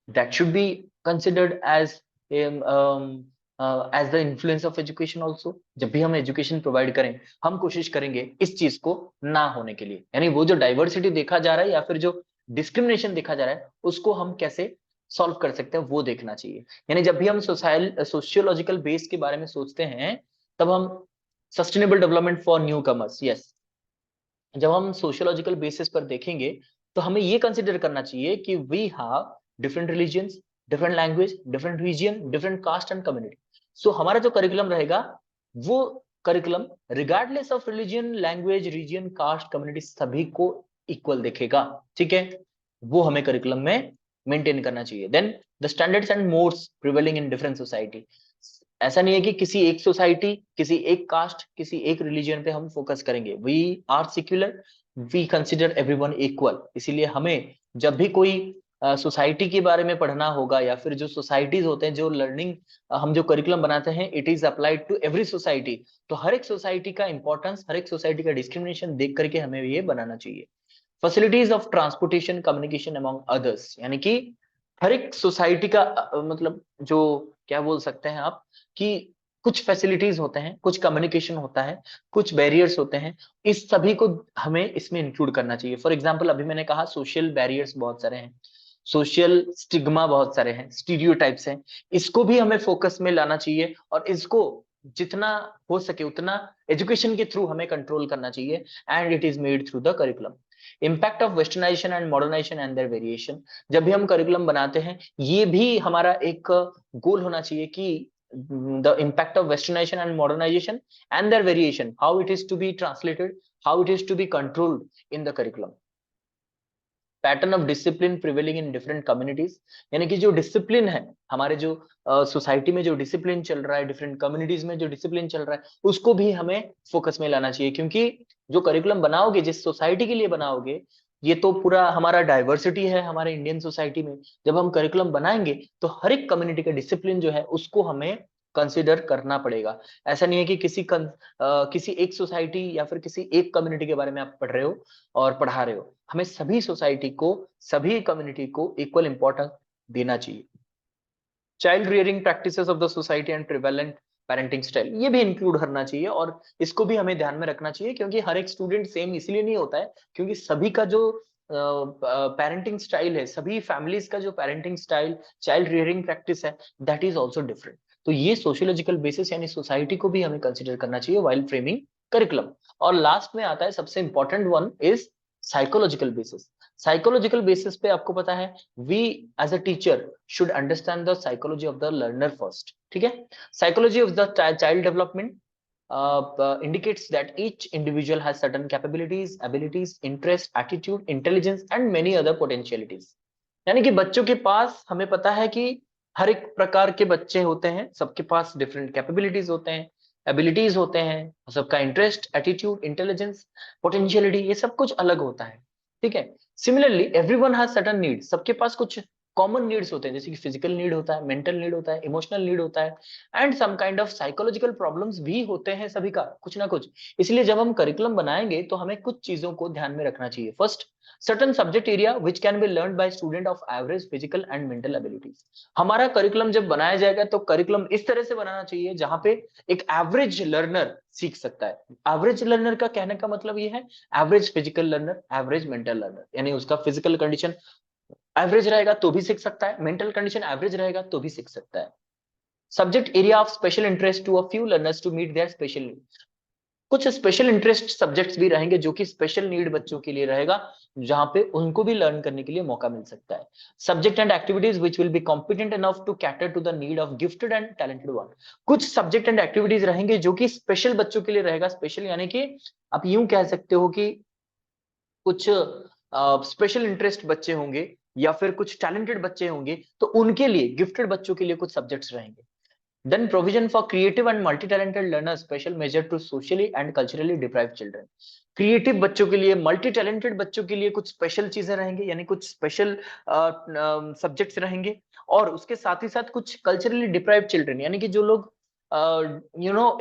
That should be considered as as the influence of education also. जब भी हम एजुकेशन प्रोवाइड करें, हम कोशिश करेंगे इस चीज को ना होने के लिए, यानी वो जो डाइवर्सिटी देखा जा रहा है या फिर जो डिस्क्रिमिनेशन देखा जा रहा है, उसको हम कैसे सॉल्व कर सकते हैं वो देखना चाहिए। यानी जब भी हम सोशियोलॉजिकल बेस के बारे में सोचते हैं, तब हम sustainable development for new commerce, yes, जब हम सोशियोलॉजिकल बेसिस पर देखेंगे तो हमें ये कंसिडर करना चाहिए कि we have different religions, different language, different region, different caste and community. So हमारा जो करिकुलम रहेगा, वो curriculum regardless of religion, language, region, caste, community, सभी को इक्वल देखेगा। ठीक है, वो हमें करिकुलम में मेंटेन करना चाहिए। Then the standards and modes prevailing in different society. ऐसा नहीं है कि किसी एक सोसाइटी, किसी एक कास्ट, किसी एक रिलीजन पे हम फोकस करेंगे। We are secular, we consider everyone equal. इसीलिए हमें जब भी कोई सोसाइटी के बारे में पढ़ना होगा, या फिर जो सोसाइटीज होते हैं, जो लर्निंग हम जो करिकुलम बनाते हैं, it is applied to every society. तो हर एक सोसाइटी का इंपॉर्टेंस, हर एक सोसाइटी का डिस्क्रिमिनेशन देख करके हमें ये बनाना चाहिए। Facilities of transportation, communication among others, यानी कि हर एक सोसाइटी का मतलब जो क्या बोल सकते हैं आप, कि कुछ फैसिलिटीज होते हैं, कुछ कम्युनिकेशन होता है, कुछ बैरियर्स होते हैं, इस सभी को हमें इसमें इंक्लूड करना चाहिए। फॉर एग्जांपल, अभी मैंने कहा सोशल बैरियर्स बहुत सारे हैं, सोशल स्टिग्मा बहुत सारे हैं, स्टीरियोटाइप्स हैं, इसको भी हमें फोकस में लाना चाहिए, और इसको जितना हो सके उतना एजुकेशन के थ्रू हमें कंट्रोल करना चाहिए, and it is made through the curriculum. Impact of westernization and modernization and their variation, जब भी हम करिकुलम बनाते हैं, ये भी हमारा एक गोल होना चाहिए कि the impact of westernization and modernization and their variation, how it is to be translated, how it is to be controlled in the curriculum. Pattern of discipline prevailing in different communities, यानी कि जो discipline है हमारे जो society में, जो discipline चल रहा है, डिफरेंट कम्युनिटीज में जो डिसिप्लिन चल रहा है, उसको भी हमें फोकस में लाना चाहिए। क्योंकि जो करिकुलम बनाओगे, जिस सोसाइटी के लिए बनाओगे, ये तो पूरा हमारा डाइवर्सिटी है हमारे इंडियन सोसाइटी में। जब हम करिकुलम बनाएंगे तो हर एक कम्युनिटी का डिसिप्लिन जो है उसको हमें कंसिडर करना पड़ेगा। ऐसा नहीं है कि किसी एक सोसाइटी या फिर किसी एक कम्युनिटी के बारे में आप पढ़ रहे हो और पढ़ा रहे हो, हमें सभी सोसाइटी को, सभी कम्युनिटी को इक्वल इंपॉर्टेंस देना चाहिए। Child rearing practices of the society and prevalent parenting style, ये भी इंक्लूड करना चाहिए, और इसको भी हमें ध्यान में रखना चाहिए, क्योंकि हर एक स्टूडेंट सेम इसलिए नहीं होता है, क्योंकि सभी का जो पेरेंटिंग स्टाइल है, सभी फैमिलीज का जो parenting style, child rearing practice है, दैट इज ऑल्सो डिफरेंट। तो ये सोशियोलॉजिकल बेसिस यानी सोसाइटी को भी हमें कंसिडर करना चाहिए व्हाइल फ्रेमिंग करिकुलम। और लास्ट में आता है सबसे important one is psychological basis. Psychological basis पे आपको पता है we as a teacher should understand the psychology of the learner first, ठीक है। Psychology of the child development indicates that each individual has certain capabilities, abilities, interest, attitude, intelligence and many other potentialities। यानी कि बच्चों के पास हमें पता है कि हर एक प्रकार के बच्चे होते हैं, सबके पास डिफरेंट कैपेबिलिटीज होते हैं, एबिलिटीज होते हैं, सबका इंटरेस्ट, एटीट्यूड, इंटेलिजेंस, पोटेंशियलिटी, ये सब कुछ अलग होता है, ठीक है। Similarly everyone has certain needs, सबके पास कुछ कॉमन नीड्स होते हैं, जैसे कि फिजिकल नीड होता है, मेंटल नीड होता है, इमोशनल नीड होता है and some kind of psychological problems भी होते हैं सभी का कुछ ना कुछ। इसलिए जब हम करिकुलम बनाएंगे तो हमें कुछ चीजों को ध्यान में रखना चाहिए। First, certain subject area which can be learned by student of average physical and mental abilities। हमारा करिकुलम जब बनाया जाएगा तो करिकुलम इस तरह से बनाना चाहिए जहां पे एक एवरेज लर्नर सीख सकता है। एवरेज लर्नर का कहने का मतलब ये है average physical learner, average mental learner, यानी उसका फिजिकल कंडीशन एवरेज रहेगा तो भी सीख सकता है, मेंटल कंडीशन एवरेज रहेगा तो भी सीख सकता है। Subject area of special interest to a few learners to meet their special need. कुछ स्पेशल इंटरेस्ट सब्जेक्ट्स भी रहेंगे जो कि स्पेशल नीड बच्चों के लिए रहेगा, जहां पे उनको भी लर्न करने के लिए मौका मिल सकता है। Subject and activities which will be competent enough to cater to the need of gifted and talented one. कुछ सब्जेक्ट एंड एक्टिविटीज रहेंगे जो कि स्पेशल बच्चों के लिए रहेगा। स्पेशल यानी कि आप यूं कह सकते हो कि कुछ स्पेशल इंटरेस्ट बच्चे होंगे या फिर कुछ टैलेंटेड बच्चे होंगे, तो उनके लिए, गिफ्टेड बच्चों के लिए कुछ सब्जेक्ट्स रहेंगे। Then provision for creative and multi-talented learners special measure to socially and culturally deprived children। Creative बच्चों के लिए, मल्टी टैलेंटेड बच्चों के लिए कुछ स्पेशल चीजें रहेंगी, यानी कुछ स्पेशल सब्जेक्ट्स रहेंगे। और उसके साथ ही साथ कुछ कल्चरली डिप्राइव्ड चिल्ड्रन, यानी कि जो लोग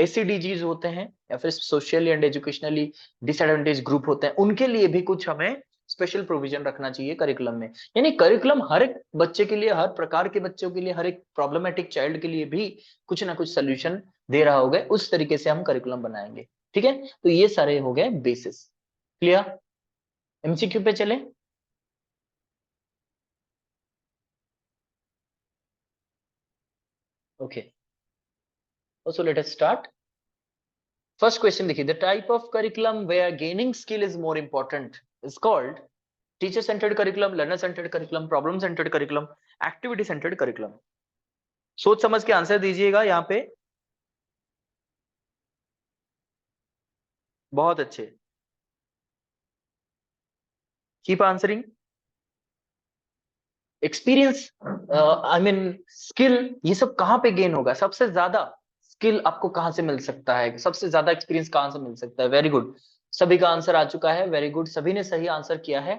एसीडीजीज होते हैं या फिर socially and educationally disadvantage group होते हैं, उनके लिए भी कुछ हमें स्पेशल प्रोविजन रखना चाहिए करिकुलम में। यानी करिकुलम हर एक बच्चे के लिए, हर प्रकार के बच्चों के लिए, हर एक प्रॉब्लमेटिक चाइल्ड के लिए भी कुछ ना कुछ सोल्यूशन दे रहा होगा। उस तरीके से हम करिकुलम बनाएंगे, ठीक है। तो ये सारे हो गए बेसिस। क्लियर? एमसीक्यू पे चले। Okay, so let us start. First question देखिए, the type of curriculum where gaining skill is more important is called teacher centred curriculum, learner centred curriculum, problem centred curriculum, activity centred curriculum. सोच समझ के answer दीजिएगा यहाँ पे। बहुत अच्छे, keep answering. Experience, I mean skill, ये सब कहाँ पे गेन होगा? सबसे ज्यादा स्किल आपको कहाँ से मिल सकता है? सबसे ज्यादा एक्सपीरियंस कहाँ से मिल सकता है? वेरी गुड, सभी का आंसर आ चुका है। वेरी गुड, सभी ने सही आंसर किया है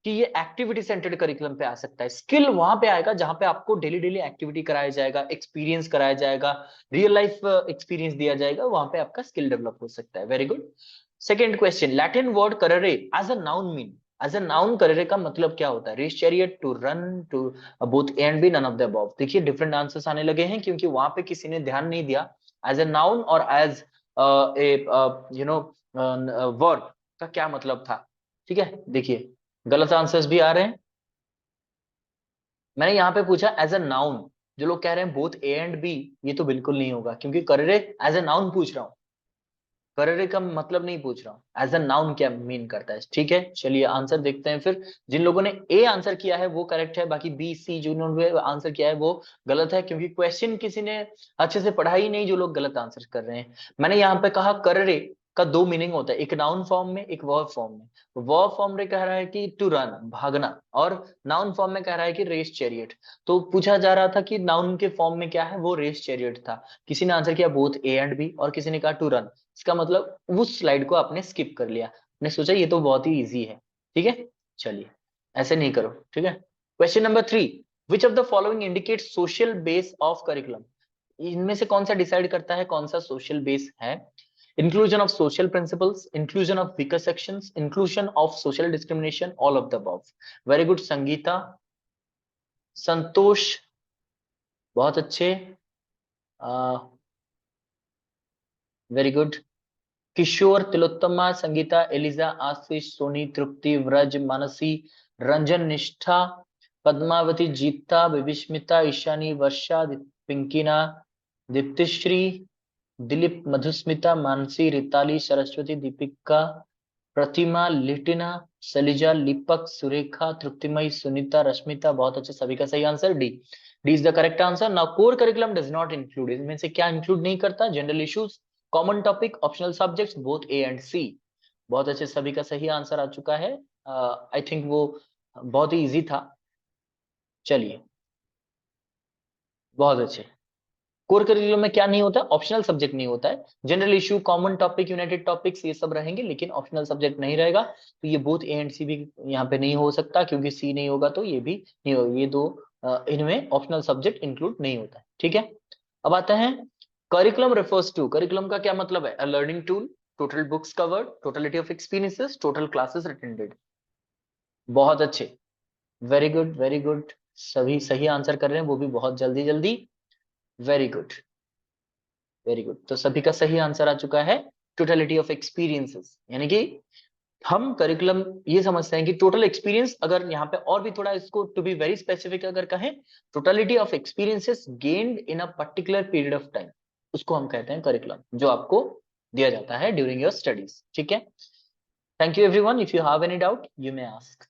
कि ये एक्टिविटी सेंटर्ड करिकुलम पे आ सकता है। स्किल वहां पे आएगा जहां पे आपको डेली डेली एक्टिविटी कराया जाएगा, एक्सपीरियंस कराया जाएगा, रियल लाइफ एक्सपीरियंस दिया जाएगा, वहां पे आपका स्किल डेवलप हो सकता है। Very good. Second question, Latin word currere as a noun mean, as a noun currere का मतलब क्या होता है? Race chariot, to run, to both A and B, none of the above. देखिए डिफरेंट आंसर्स आने लगे हैं क्योंकि वहां पे किसी ने ध्यान नहीं दिया एज अ नाउन और as a you know verb का क्या मतलब था, ठीक है। देखिए गलत आंसर्स भी आ रहे हैं। मैंने यहाँ पे पूछा एज अ नाउन, जो लोग कह रहे हैं बोथ ए एंड बी, ये तो बिल्कुल नहीं होगा क्योंकि कररे एज अ नाउन पूछ रहा हूँ, कररे का मतलब नहीं पूछ रहा हूँ। एज अ नाउन क्या मीन करता है, ठीक है। चलिए आंसर देखते हैं फिर। जिन लोगों ने ए आंसर किया है वो करेक्ट है, बाकी बी सी जिन्होंने आंसर किया है वो गलत है, क्योंकि क्वेश्चन किसी ने अच्छे से पढ़ा ही नहीं जो लोग गलत आंसर कर रहे हैं। मैंने यहाँ पे कहा कररे का दो मीनिंग होता है, एक नाउन फॉर्म में, एक वर्ब फॉर्म में। वर्ब फॉर्म में कह रहा है कि टू रन, भागना, और नाउन फॉर्म में कह रहा है कि रेस चैरियट। तो पूछा जा रहा था कि नाउन के फॉर्म में क्या है, वो रेस चैरियट था। किसी ने आंसर किया बोथ ए एंड बी और किसी ने कहा टू रन। इसका मतलब उस स्लाइड को आपने स्किप कर लिया, आपने सोचा ये तो बहुत ही इजी है, ठीक है। चलिए ऐसे नहीं करो, ठीक है। Question number 3, which of the following indicate social base of curriculum. इनमें से कौन सा डिसाइड करता है कौन सा सोशल बेस है? Inclusion of social principles, inclusion of weaker sections, inclusion of social discrimination, all of the above. Very good Sangeeta, Santosh, बहुत अच्छे, very good. Kishore, Tilottama, Sangeeta, Eliza, Ashish, Soni, Tripti, Vraj, Mansi, Ranjan, Nishtha, Padmavati, जीता, विविस्मिता, ईशानी, वर्षा, पिंकीना, दीप्तिश्री, दिलीप, मधुस्मिता, मानसी, रिताली, सरस्वती, दीपिका, प्रतिमा, लिटिना, सलिजा, लिपक, सुरेखा, तृप्तिमयी, सुनीता, रश्मिता, बहुत अच्छे, सभी का सही answer D. D is the correct answer. Now core curriculum does not include, इनमें से क्या इंक्लूड नहीं करता? General issues, common topic, optional subjects, both A and C. बहुत अच्छे, सभी का सही आंसर आ चुका है। आई थिंक वो बहुत ही इजी था। चलिए, बहुत अच्छे। कोर करिकुलम में क्या नहीं होता? ऑप्शनल सब्जेक्ट नहीं होता है। General issue, common topic, United topics, ये सब रहेंगे, लेकिन ऑप्शनल सब्जेक्ट नहीं रहेगा। तो ये बोथ ए एंड सी भी यहाँ पे नहीं हो सकता, क्योंकि सी नहीं होगा तो ये भी नहीं होगा। ये दो इनमें ऑप्शनल सब्जेक्ट इंक्लूड नहीं होता है। ठीक है, अब आते हैं करिकुलम रेफर्स टू। करिकुलम का क्या मतलब है? A learning tool, total books covered, totality of experiences, total classes attended. बहुत अच्छे, वेरी गुड वेरी गुड। सभी सही आंसर कर रहे हैं, वो भी बहुत जल्दी जल्दी। Very good very good. तो सभी का सही आंसर आ चुका है, टोटलिटी ऑफ एक्सपीरियंसेस। यानी कि हम करिकुलम ये समझते हैं कि टोटल एक्सपीरियंस, अगर यहाँ पे और भी थोड़ा इसको टू बी वेरी स्पेसिफिक अगर कहें, totality of experiences gained in a particular period of time, उसको हम कहते हैं करिकुलम, जो आपको दिया जाता है ड्यूरिंग योर स्टडीज। ठीक है, thank you everyone. If you have any doubt you may ask.